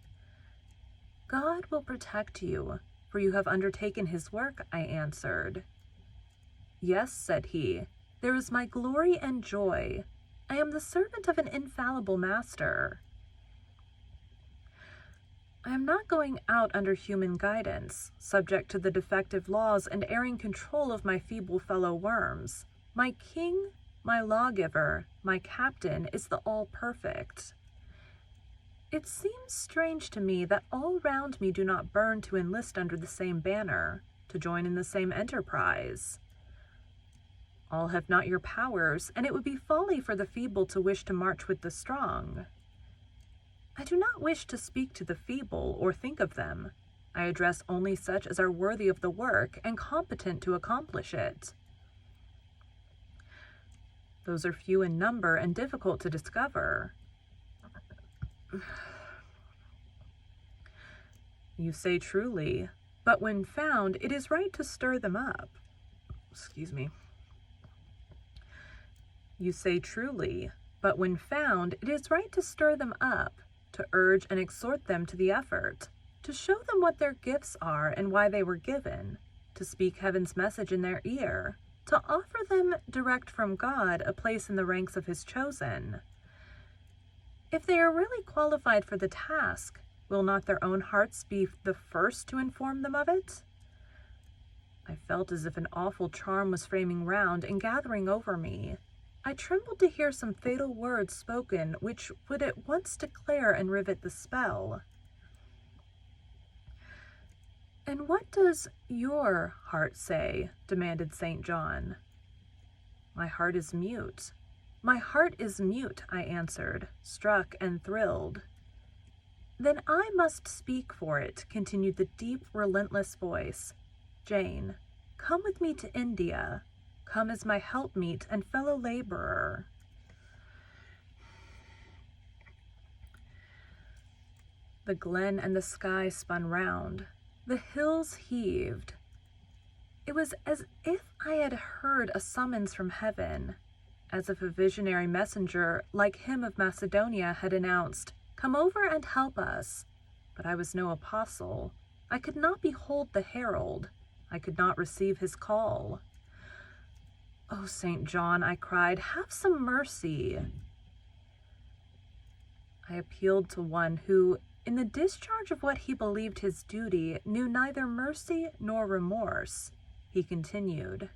God will protect you, for you have undertaken his work," I answered. "Yes," said he, "there is my glory and joy. I am the servant of an infallible master. I am not going out under human guidance, subject to the defective laws and erring control of my feeble fellow worms. My king, my lawgiver, my captain is the all-perfect. It seems strange to me that all round me do not burn to enlist under the same banner, to join in the same enterprise. All have not your powers, and it would be folly for the feeble to wish to march with the strong. I do not wish to speak to the feeble or think of them. I address only such as are worthy of the work and competent to accomplish it. Those are few in number and difficult to discover. You say truly, but when found, it is right to stir them up. Excuse me. You say truly, but when found, it is right to stir them up, to urge and exhort them to the effort, to show them what their gifts are and why they were given, to speak heaven's message in their ear, to offer them, direct from God, a place in the ranks of his chosen. If they are really qualified for the task, will not their own hearts be the first to inform them of it? I felt as if an awful charm was framing round and gathering over me. I trembled to hear some fatal words spoken which would at once declare and rivet the spell. "And what does your heart say?" demanded St. John. "My heart is mute. My heart is mute," I answered, struck and thrilled. "Then I must speak for it," continued the deep, relentless voice. "Jane, come with me to India. Come as my helpmeet and fellow laborer." The glen and the sky spun round. The hills heaved. It was as if I had heard a summons from heaven, as if a visionary messenger, like him of Macedonia, had announced, "Come over and help us." But I was no apostle. I could not behold the herald. I could not receive his call. "Oh, St. John," I cried, "have some mercy." I appealed to one who, in the discharge of what he believed his duty, knew neither mercy nor remorse. He continued,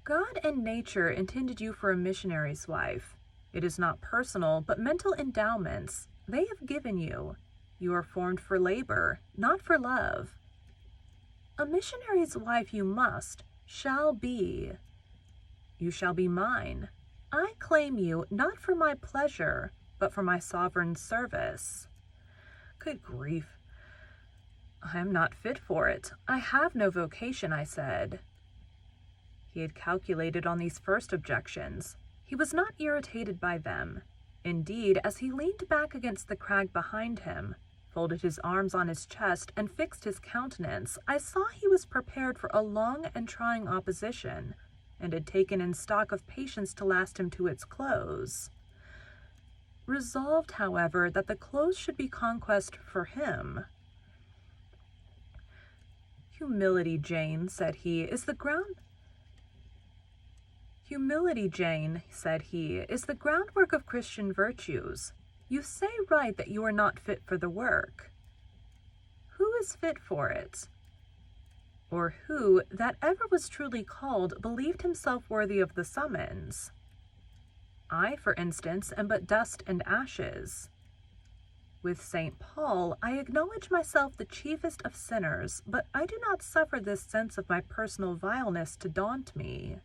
"God and nature intended you for a missionary's wife. It is not personal, but mental endowments they have given you. You are formed for labor, not for love. A missionary's wife you shall be. You shall be mine. I claim you not for my pleasure, but for my sovereign's service. Good grief. I am not fit for it. I have no vocation, I said. He had calculated on these first objections. He was not irritated by them. Indeed, as he leaned back against the crag behind him, folded his arms on his chest, and fixed his countenance, I saw he was prepared for a long and trying opposition, and had taken in stock of patience to last him to its close. Resolved, however, that the close should be conquest for him. Humility, Jane, said he, is the groundwork of Christian virtues. You say right that you are not fit for the work. Who is fit for it? Or who, that ever was truly called, believed himself worthy of the summons? I, for instance, am but dust and ashes. With St. Paul, I acknowledge myself the chiefest of sinners, but I do not suffer this sense of my personal vileness to daunt me.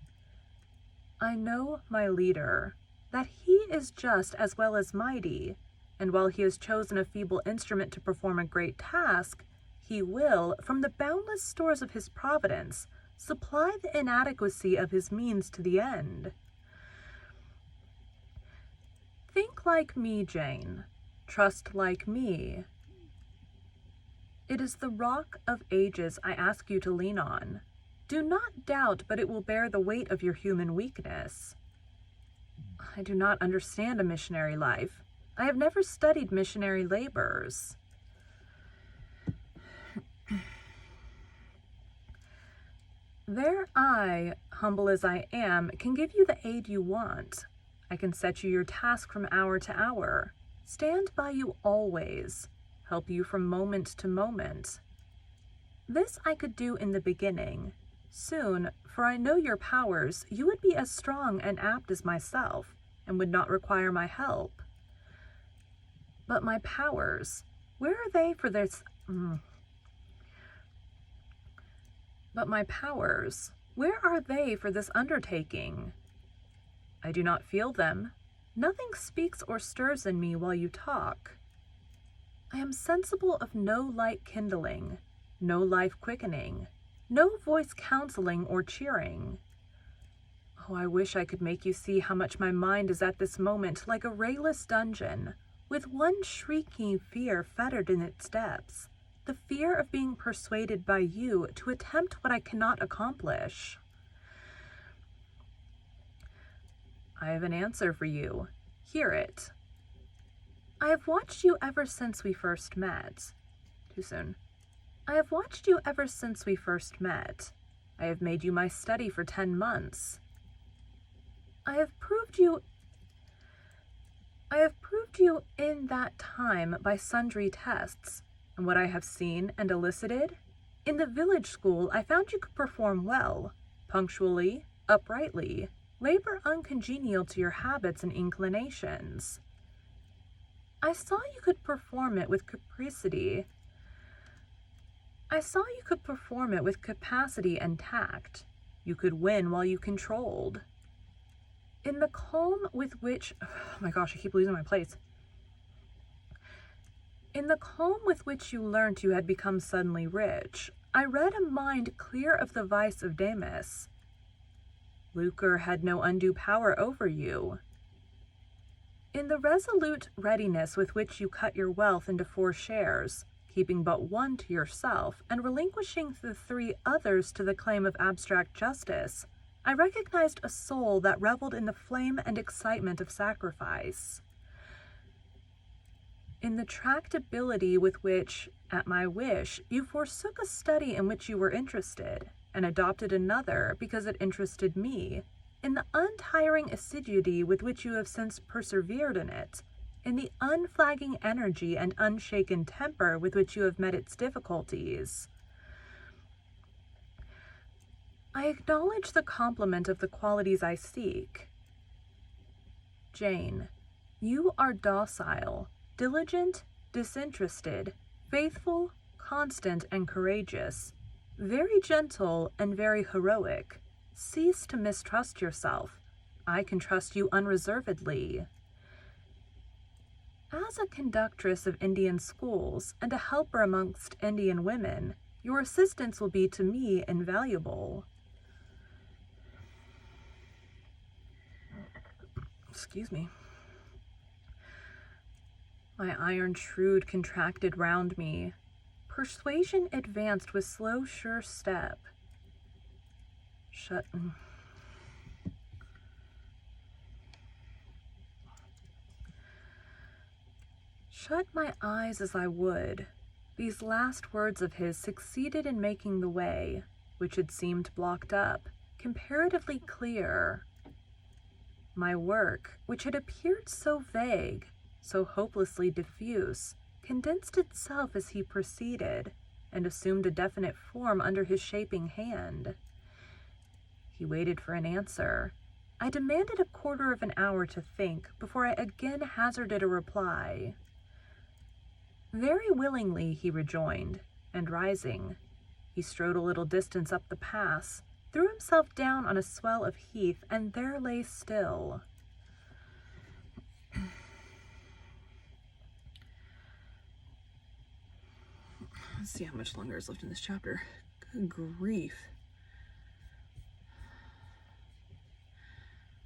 I know my leader, that he is just as well as mighty, and while he has chosen a feeble instrument to perform a great task, he will, from the boundless stores of his providence, supply the inadequacy of his means to the end. Think like me, Jane. Trust like me. It is the rock of ages I ask you to lean on. Do not doubt but it will bear the weight of your human weakness. I do not understand a missionary life. I have never studied missionary labors. There I, humble as I am, can give you the aid you want. I can set you your task from hour to hour, stand by you always, help you from moment to moment. This I could do in the beginning. Soon, for I know your powers, you would be as strong and apt as myself, and would not require my help. But my powers, where are they for this? But my powers, where are they for this undertaking? I do not feel them. Nothing speaks or stirs in me while you talk. I am sensible of no light kindling, no life quickening, no voice counseling or cheering. Oh, I wish I could make you see how much my mind is at this moment like a rayless dungeon, with one shrieking fear fettered in its depths, the fear of being persuaded by you to attempt what I cannot accomplish. I have an answer for you. Hear it. I have watched you ever since we first met. Too soon. I have watched you ever since we first met. I have made you my study for 10 months. I have proved you in that time by sundry tests, and what I have seen and elicited. In the village school, I found you could perform well, punctually, uprightly, labor uncongenial to your habits and inclinations. I saw you could perform it with capacity and tact. You could win while you controlled. In the calm with which, oh my gosh, I keep losing my place. In the calm with which you learnt you had become suddenly rich, I read a mind clear of the vice of Damis. Lucre had no undue power over you. In the resolute readiness with which you cut your wealth into 4 shares, keeping but 1 to yourself, and relinquishing the 3 others to the claim of abstract justice, I recognized a soul that reveled in the flame and excitement of sacrifice. In the tractability with which, at my wish, you forsook a study in which you were interested, and adopted another because it interested me, in the untiring assiduity with which you have since persevered in it, in the unflagging energy and unshaken temper with which you have met its difficulties. I acknowledge the compliment of the qualities I seek. Jane, you are docile, diligent, disinterested, faithful, constant, and courageous. very gentle and very heroic. Cease to mistrust yourself. I can trust you unreservedly. As a conductress of Indian schools and a helper amongst Indian women, your assistance will be to me invaluable. Excuse me. My iron shroud contracted round me. Persuasion advanced with slow, sure step. Shut my eyes as I would, these last words of his succeeded in making the way, which had seemed blocked up, comparatively clear. My work, which had appeared so vague, so hopelessly diffuse, condensed itself as he proceeded, and assumed a definite form under his shaping hand. He waited for an answer. I demanded a quarter of an hour to think before I again hazarded a reply. Very willingly, he rejoined, and rising, he strode a little distance up the pass, threw himself down on a swell of heath, and there lay still. Let's see how much longer is left in this chapter. Good grief.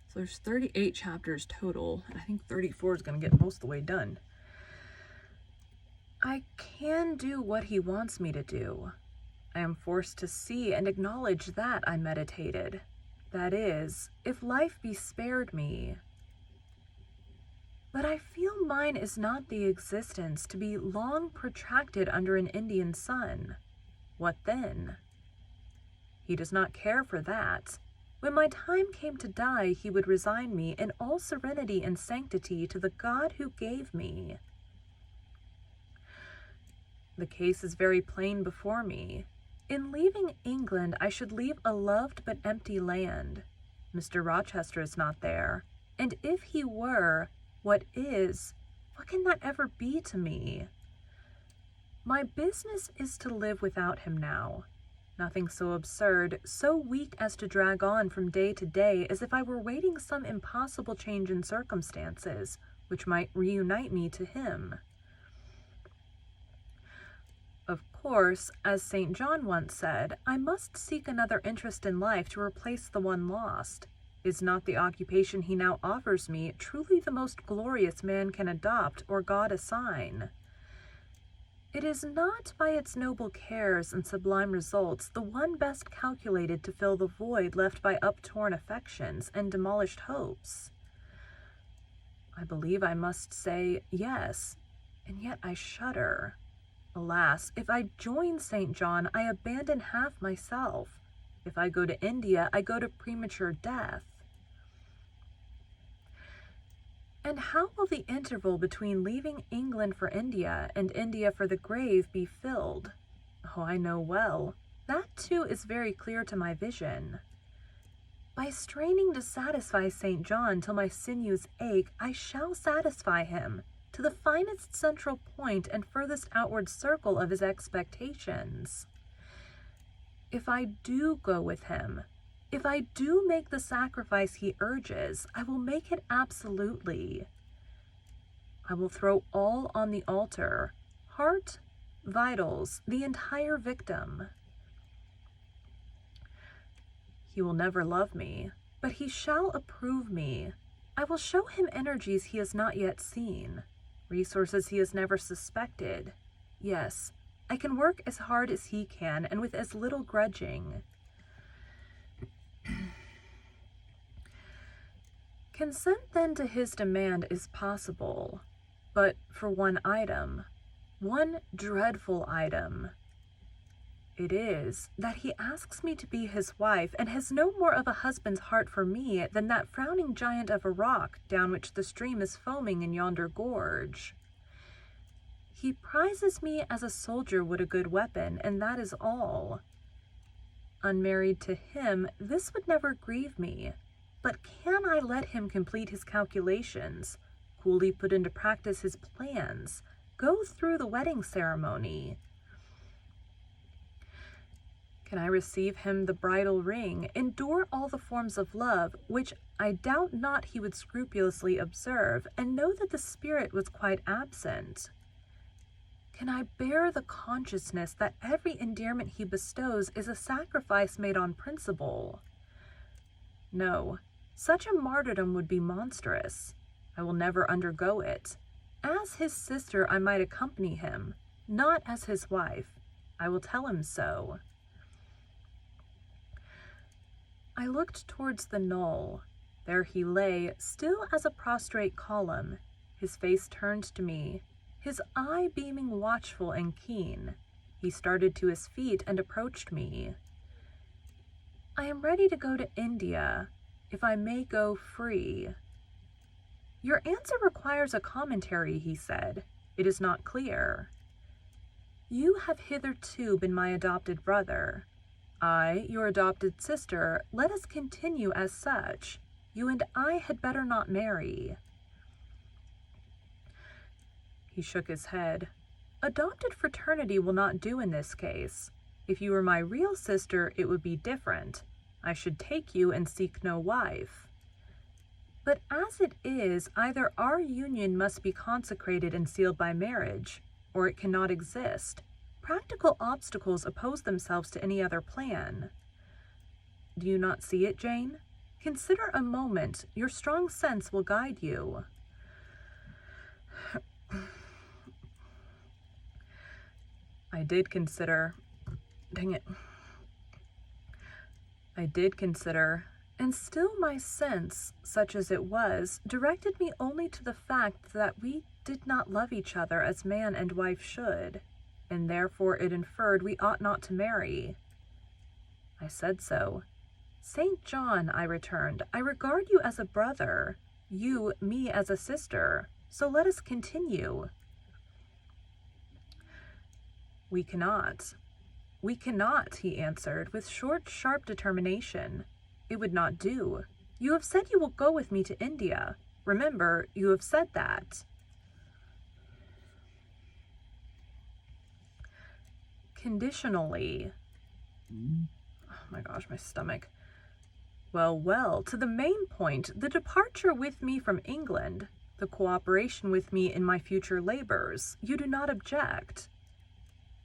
So there's 38 chapters total, and I think 34 is going to get most of the way done. I can do what he wants me to do. I am forced to see and acknowledge that, I meditated. That is, if life be spared me. But I feel mine is not the existence to be long protracted under an Indian sun. What then? He does not care for that. When my time came to die, he would resign me in all serenity and sanctity to the God who gave me. The case is very plain before me. In leaving England, I should leave a loved but empty land. Mr. Rochester is not there, and if he were, what can that ever be to me? My business is to live without him now. Nothing so absurd, so weak as to drag on from day to day as if I were waiting some impossible change in circumstances, which might reunite me to him. Of course, as St. John once said, I must seek another interest in life to replace the one lost. Is not the occupation he now offers me truly the most glorious man can adopt or God assign? It is not by its noble cares and sublime results the one best calculated to fill the void left by uptorn affections and demolished hopes. I believe I must say yes, and yet I shudder. Alas, if I join St. John, I abandon half myself. If I go to India, I go to premature death. And how will the interval between leaving England for India and India for the grave be filled? Oh, I know well. That too is very clear to my vision. By straining to satisfy St. John till my sinews ache, I shall satisfy him, to the finest central point and furthest outward circle of his expectations. If I do go with him, if I do make the sacrifice he urges, I will make it absolutely. I will throw all on the altar, heart, vitals, the entire victim. He will never love me, but he shall approve me. I will show him energies he has not yet seen, resources he has never suspected. Yes, I can work as hard as he can and with as little grudging. Consent then to his demand is possible, but for one item, one dreadful item. It is that he asks me to be his wife and has no more of a husband's heart for me than that frowning giant of a rock down which the stream is foaming in yonder gorge. He prizes me as a soldier would a good weapon, and that is all. Unmarried to him, this would never grieve me, but can I let him complete his calculations, coolly put into practice his plans, go through the wedding ceremony? Can I receive him the bridal ring, endure all the forms of love, which I doubt not he would scrupulously observe, and know that the spirit was quite absent? Can I bear the consciousness that every endearment he bestows is a sacrifice made on principle? No, such a martyrdom would be monstrous. I will never undergo it. As his sister, I might accompany him, not as his wife. I will tell him so. I looked towards the knoll. There he lay, still as a prostrate column, his face turned to me, his eye beaming watchful and keen. He started to his feet and approached me. I am ready to go to India, if I may go free. Your answer requires a commentary, he said. It is not clear. You have hitherto been my adopted brother. I, your adopted sister. Let us continue as such. You and I had better not marry. He shook his head. Adopted fraternity will not do in this case. If you were my real sister, it would be different. I should take you and seek no wife. But as it is, either our union must be consecrated and sealed by marriage, or it cannot exist. Practical obstacles oppose themselves to any other plan. Do you not see it, Jane? Consider a moment. Your strong sense will guide you. I did consider. Dang it. I did consider, and still my sense, such as it was, directed me only to the fact that we did not love each other as man and wife should, and therefore it inferred we ought not to marry. I said so. St. John, I returned, I regard you as a brother, you me as a sister, so let us continue. We cannot, he answered, with short, sharp determination. It would not do. You have said you will go with me to India. Remember, you have said that. Conditionally. Oh my gosh, my stomach. Well, to the main point, the departure with me from England, the cooperation with me in my future labors, you do not object.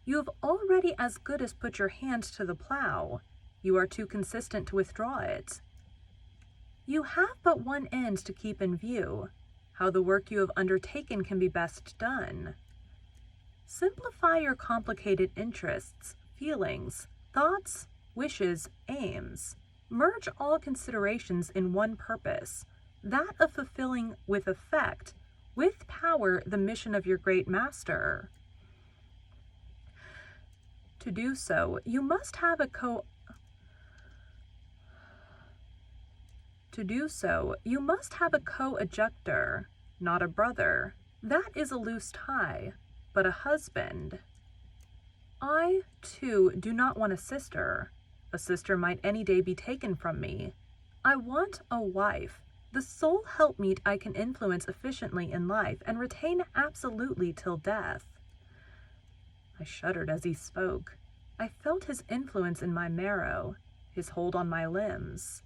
You have already as good as put your hand to the plow. You are too consistent to withdraw it. You have but one end to keep in view, how the work you have undertaken can be best done. Simplify your complicated interests, feelings, thoughts, wishes, aims. Merge all considerations in one purpose, that of fulfilling with effect, with power, the mission of your great master. To do so, you must have a co-adjutor, not a brother. That is a loose tie, but a husband. I, too, do not want a sister. A sister might any day be taken from me. I want a wife, the sole helpmeet I can influence efficiently in life and retain absolutely till death. I shuddered as he spoke. I felt his influence in my marrow, his hold on my limbs.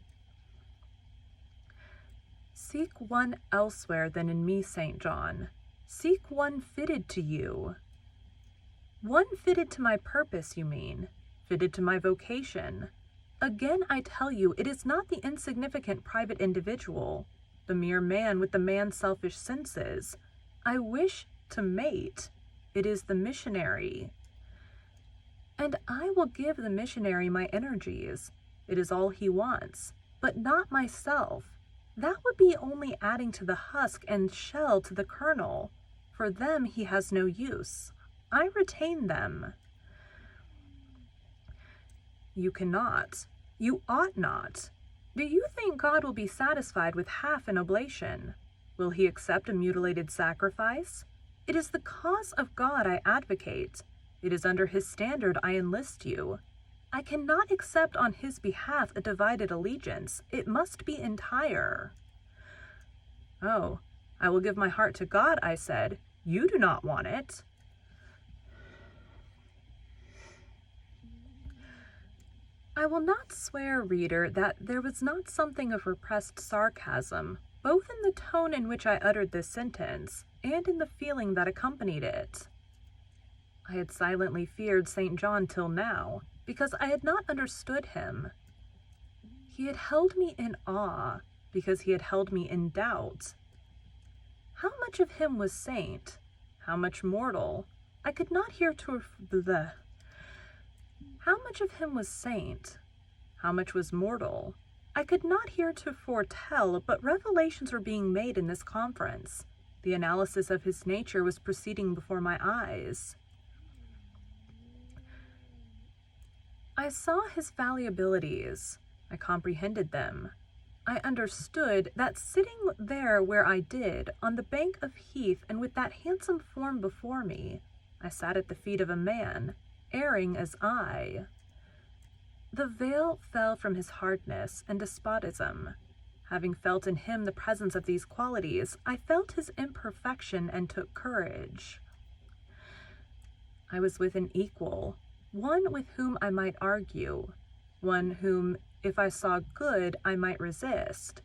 Seek one elsewhere than in me, St. John. Seek one fitted to you. One fitted to my purpose, you mean, fitted to my vocation. Again, I tell you, it is not the insignificant private individual, the mere man with the man's selfish senses. I wish to mate. It is the missionary. And I will give the missionary my energies. It is all he wants, but not myself. That would be only adding to the husk and shell to the kernel. For them he has no use. I retain them. You cannot. You ought not. Do you think God will be satisfied with half an oblation? Will he accept a mutilated sacrifice? It is the cause of God I advocate. It is under his standard I enlist you. I cannot accept on his behalf a divided allegiance. It must be entire. Oh, I will give my heart to God, I said. You do not want it. I will not swear, reader, that there was not something of repressed sarcasm, both in the tone in which I uttered this sentence, and in the feeling that accompanied it. I had silently feared St. John till now, because I had not understood him. He had held me in awe, because he had held me in doubt. How much of him was saint? How much mortal? I could not How much of him was saint? How much was mortal? I could not heretofore tell, but revelations were being made in this conference. The analysis of his nature was proceeding before my eyes. I saw his fallibilities. I comprehended them. I understood that sitting there where I did, on the bank of heath and with that handsome form before me, I sat at the feet of a man, erring as I. The veil fell from his hardness and despotism. Having felt in him the presence of these qualities, I felt his imperfection and took courage. I was with an equal, one with whom I might argue, one whom, if I saw good, I might resist.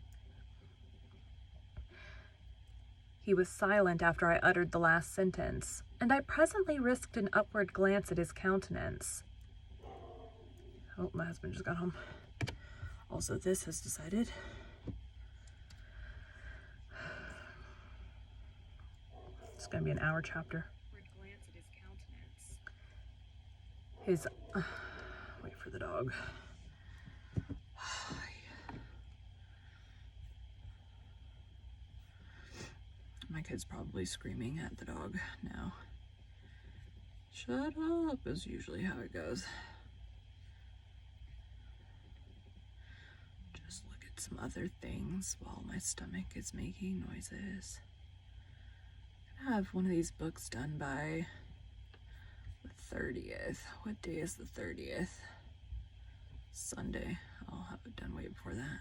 He was silent after I uttered the last sentence, and I presently risked an upward glance at his countenance. Oh, my husband just got home. Also, this has decided. It's going to be an hour chapter. Glance at his countenance. Wait for the dog. My kid's probably screaming at the dog now. Shut up is usually how it goes. Just look at some other things while my stomach is making noises. I'm gonna have one of these books done by the 30th. What day is the 30th? Sunday. I'll have it done way before that.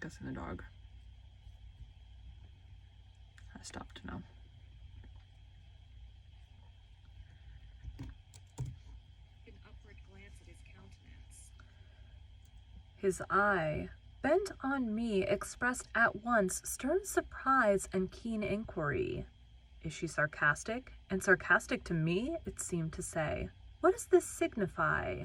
Guessing the dog. I stopped now. An upward glance at his countenance. His eye, bent on me, expressed at once stern surprise and keen inquiry. Is she sarcastic? And sarcastic to me, it seemed to say. What does this signify?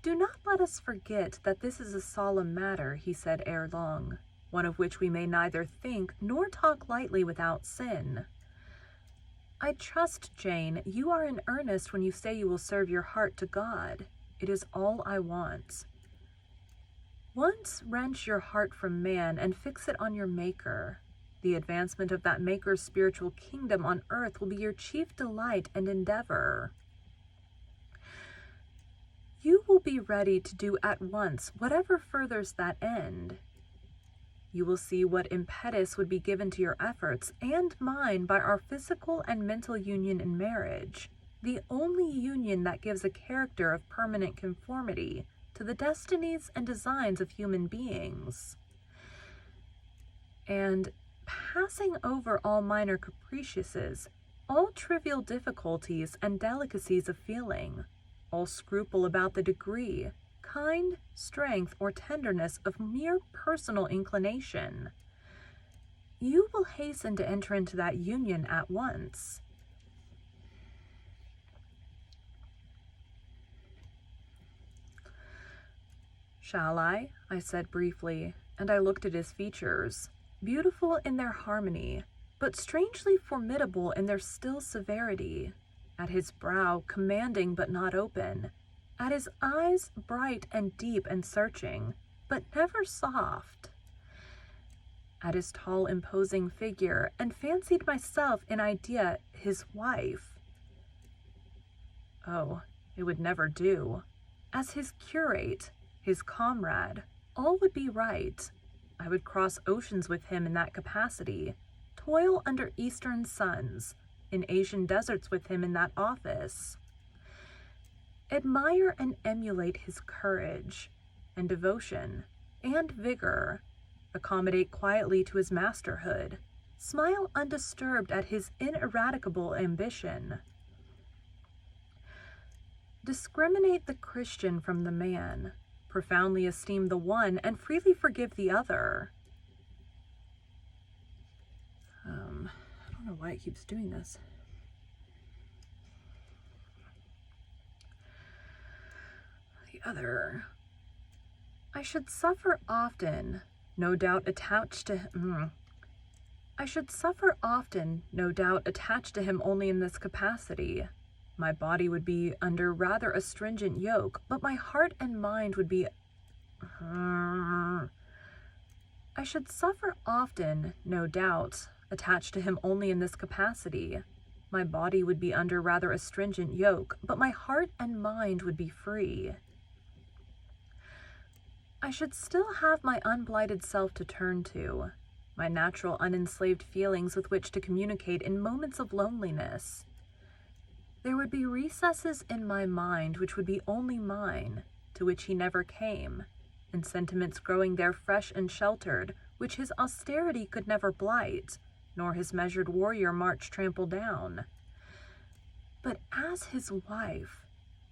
Do not let us forget that this is a solemn matter, he said ere long, one of which we may neither think nor talk lightly without sin. I trust, Jane, you are in earnest when you say you will serve your heart to God. It is all I want. Once wrench your heart from man and fix it on your Maker. The advancement of that Maker's spiritual kingdom on earth will be your chief delight and endeavor. You will be ready to do at once whatever furthers that end. You will see what impetus would be given to your efforts and mine by our physical and mental union in marriage, the only union that gives a character of permanent conformity to the destinies and designs of human beings. And passing over all minor capriciouses, all trivial difficulties and delicacies of feeling, all scruple about the degree, kind, strength, or tenderness of mere personal inclination, you will hasten to enter into that union at once. Shall I said briefly, and I looked at his features, beautiful in their harmony, but strangely formidable in their still severity. At his brow, commanding but not open, at his eyes, bright and deep and searching, but never soft, at his tall, imposing figure, and fancied myself in idea his wife. Oh, it would never do. As his curate, his comrade, all would be right. I would cross oceans with him in that capacity, toil under eastern suns, in Asian deserts with him in that office. Admire and emulate his courage and devotion and vigor, accommodate quietly to his masterhood, smile undisturbed at his ineradicable ambition. Discriminate the Christian from the man, profoundly esteem the one and freely forgive the other. I don't know why it keeps doing this. The other. I should suffer often, no doubt attached to him. I should suffer often, no doubt attached to him only in this capacity. My body would be under rather a stringent yoke, but my heart and mind would be... I should suffer often, no doubt, attached to him only in this capacity. My body would be under rather a stringent yoke, but my heart and mind would be free. I should still have my unblighted self to turn to, my natural unenslaved feelings with which to communicate in moments of loneliness. There would be recesses in my mind which would be only mine, to which he never came, and sentiments growing there fresh and sheltered, which his austerity could never blight, nor his measured warrior march trample down. But as his wife,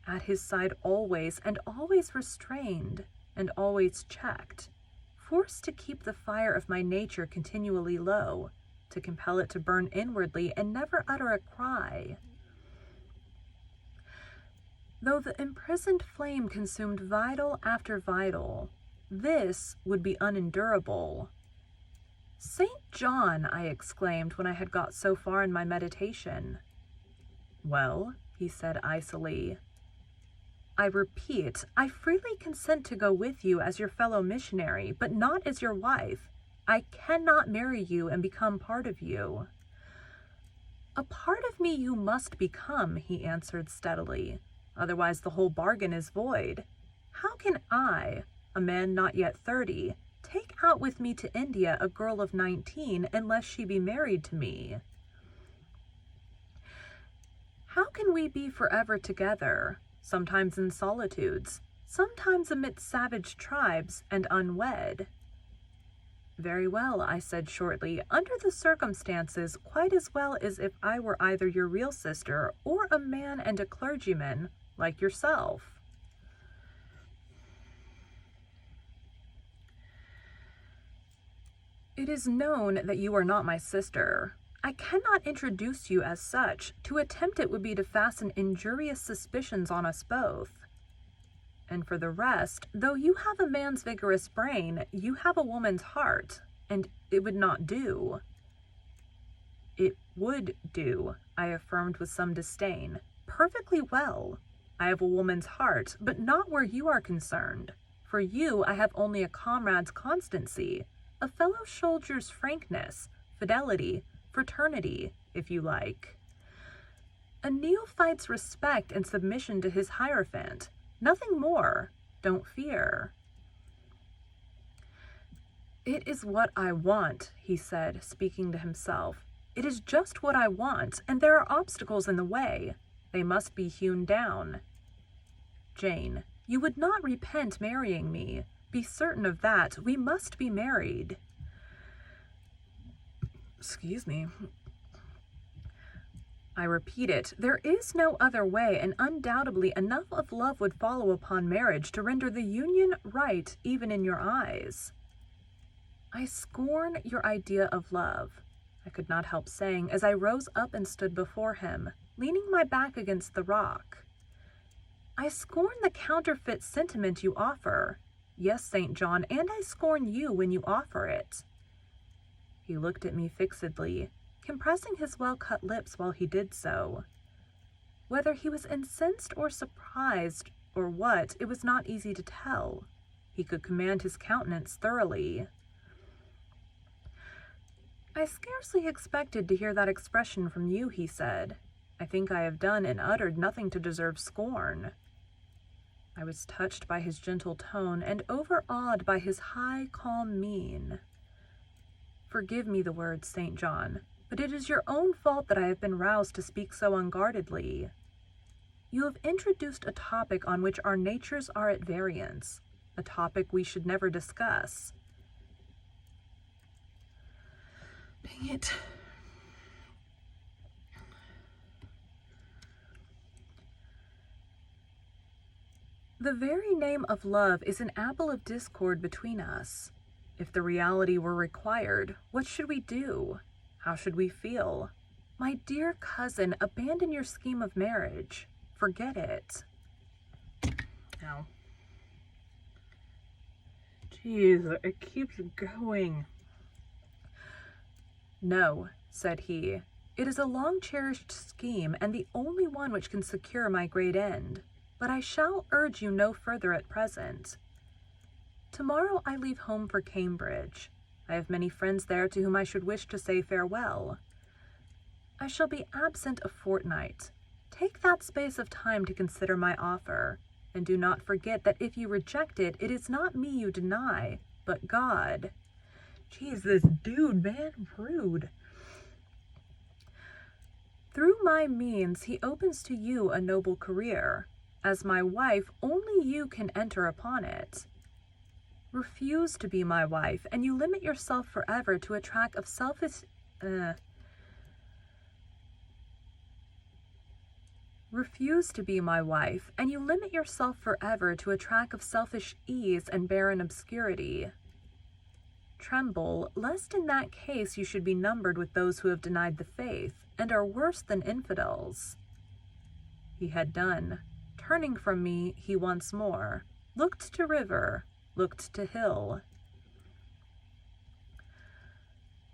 at his side always, and always restrained, and always checked, forced to keep the fire of my nature continually low, to compel it to burn inwardly and never utter a cry. Though the imprisoned flame consumed vital after vital, this would be unendurable. "St. John," I exclaimed when I had got so far in my meditation. "Well," he said icily. "I repeat, I freely consent to go with you as your fellow missionary, but not as your wife. I cannot marry you and become part of you." "A part of me you must become," he answered steadily. "Otherwise the whole bargain is void. How can I, a man not yet 30, take out with me to India a girl of 19 unless she be married to me? How can we be forever together, sometimes in solitudes, sometimes amidst savage tribes, and unwed?" "Very well," I said shortly, "under the circumstances, quite as well as if I were either your real sister or a man and a clergyman, like yourself." "It is known that you are not my sister. I cannot introduce you as such. To attempt it would be to fasten injurious suspicions on us both. And for the rest, though you have a man's vigorous brain, you have a woman's heart, and it would not do." "It would do," I affirmed with some disdain. "Perfectly well. I have a woman's heart, but not where you are concerned. For you, I have only a comrade's constancy, a fellow soldier's frankness, fidelity, fraternity, if you like. A neophyte's respect and submission to his hierophant. Nothing more. Don't fear." "It is what I want," he said, speaking to himself. "It is just what I want, and there are obstacles in the way. They must be hewn down. Jane, you would not repent marrying me. Be certain of that. We must be married." Excuse me. "I repeat it, there is no other way, and undoubtedly enough of love would follow upon marriage to render the union right even in your eyes." "I scorn your idea of love," I could not help saying as I rose up and stood before him, leaning my back against the rock. "I scorn the counterfeit sentiment you offer. Yes, St. John, and I scorn you when you offer it." He looked at me fixedly, compressing his well-cut lips while he did so. Whether he was incensed or surprised or what, it was not easy to tell. He could command his countenance thoroughly. "I scarcely expected to hear that expression from you," he said. "I think I have done and uttered nothing to deserve scorn." I was touched by his gentle tone and overawed by his high, calm mien. "Forgive me the words, St. John, but it is your own fault that I have been roused to speak so unguardedly. You have introduced a topic on which our natures are at variance, a topic we should never discuss." Dang it. The very name of love is an apple of discord between us. If the reality were required, what should we do? How should we feel? My dear cousin, abandon your scheme of marriage. Forget it. Ow. Jeez, it keeps going. No, said he. It is a long-cherished scheme, and the only one which can secure my great end. But I shall urge you no further at present. Tomorrow I leave home for Cambridge. I have many friends there to whom I should wish to say farewell. I shall be absent a fortnight. Take that space of time to consider my offer, and do not forget that if you reject it, it is not me you deny, but God. Jeez, this dude, man, rude. Through my means, he opens to you a noble career. As my wife, only you can enter upon it. Refuse to be my wife, and you limit yourself forever to a track of Refuse to be my wife, and you limit yourself forever to a track of selfish ease and barren obscurity. Tremble, lest in that case you should be numbered with those who have denied the faith, and are worse than infidels. He had done. Turning from me, he once more looked to river, looked to hill.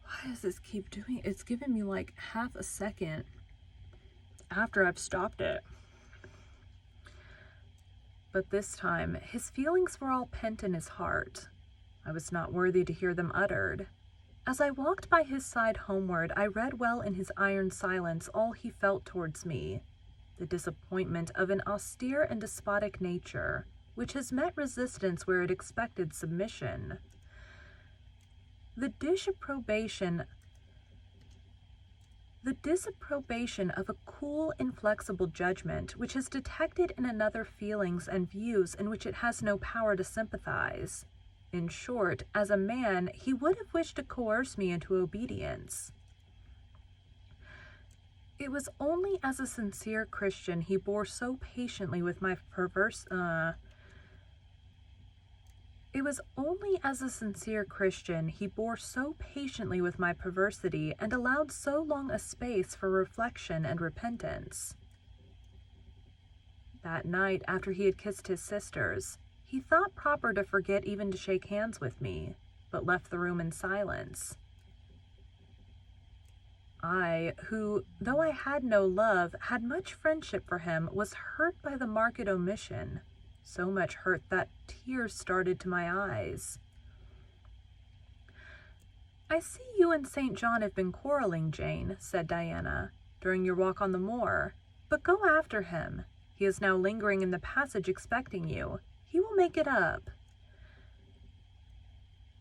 Why does this keep doing it? It's giving me like half a second after I've stopped it. But this time, his feelings were all pent in his heart. I was not worthy to hear them uttered. As I walked by his side homeward, I read well in his iron silence all he felt towards me. The disappointment of an austere and despotic nature, which has met resistance where it expected submission. The disapprobation of a cool, inflexible judgment, which has detected in another feelings and views in which it has no power to sympathize. In short, as a man, he would have wished to coerce me into obedience. It was only as a sincere Christian he bore so patiently with my perversity and allowed so long a space for reflection and repentance. That night, after he had kissed his sisters, he thought proper to forget even to shake hands with me, but left the room in silence. I, who, though I had no love, had much friendship for him, was hurt by the marked omission, so much hurt that tears started to my eyes. I see you and St. John have been quarreling, Jane, said Diana, during your walk on the moor, but go after him. He is now lingering in the passage expecting you. He will make it up.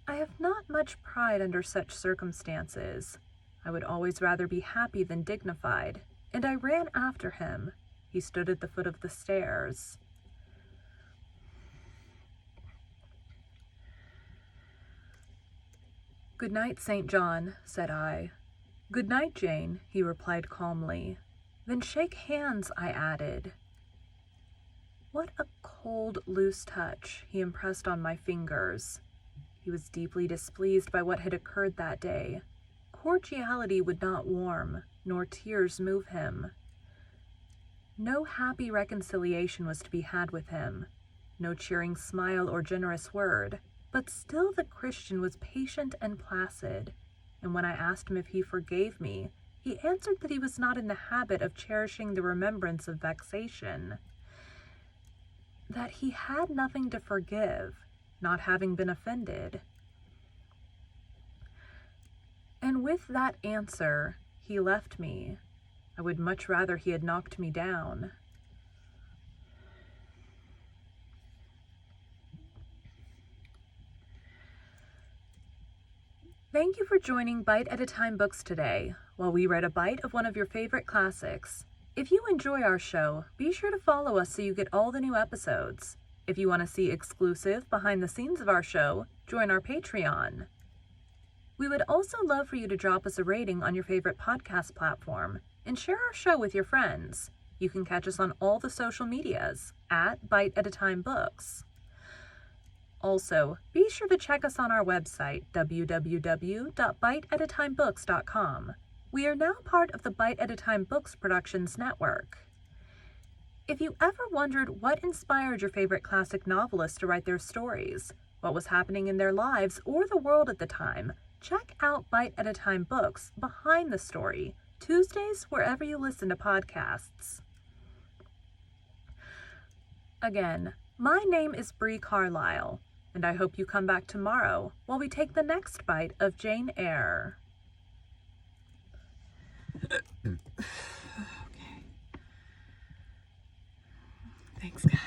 I have not much pride under such circumstances. I would always rather be happy than dignified, and I ran after him. He stood at the foot of the stairs. Good night, St. John, said I. Good night, Jane, he replied calmly. Then shake hands, I added. What a cold, loose touch he impressed on my fingers. He was deeply displeased by what had occurred that day. Cordiality would not warm, nor tears move him. No happy reconciliation was to be had with him, no cheering smile or generous word, but still the Christian was patient and placid, and when I asked him if he forgave me, he answered that he was not in the habit of cherishing the remembrance of vexation, that he had nothing to forgive, not having been offended. And with that answer, he left me. I would much rather he had knocked me down. Thank you for joining Bite at a Time Books today, while we read a bite of one of your favorite classics. If you enjoy our show, be sure to follow us so you get all the new episodes. If you want to see exclusive behind the scenes of our show, join our Patreon. We would also love for you to drop us a rating on your favorite podcast platform and share our show with your friends. You can catch us on all the social medias at Bite at a Time Books. Also, be sure to check us on our website, www.biteatatimebooks.com. We are now part of the Bite at a Time Books Productions Network. If you ever wondered what inspired your favorite classic novelists to write their stories, what was happening in their lives or the world at the time, check out Bite at a Time Books Behind the Story, Tuesdays wherever you listen to podcasts. Again, my name is Bree Carlisle, and I hope you come back tomorrow while we take the next bite of Jane Eyre. Okay. Thanks, guys.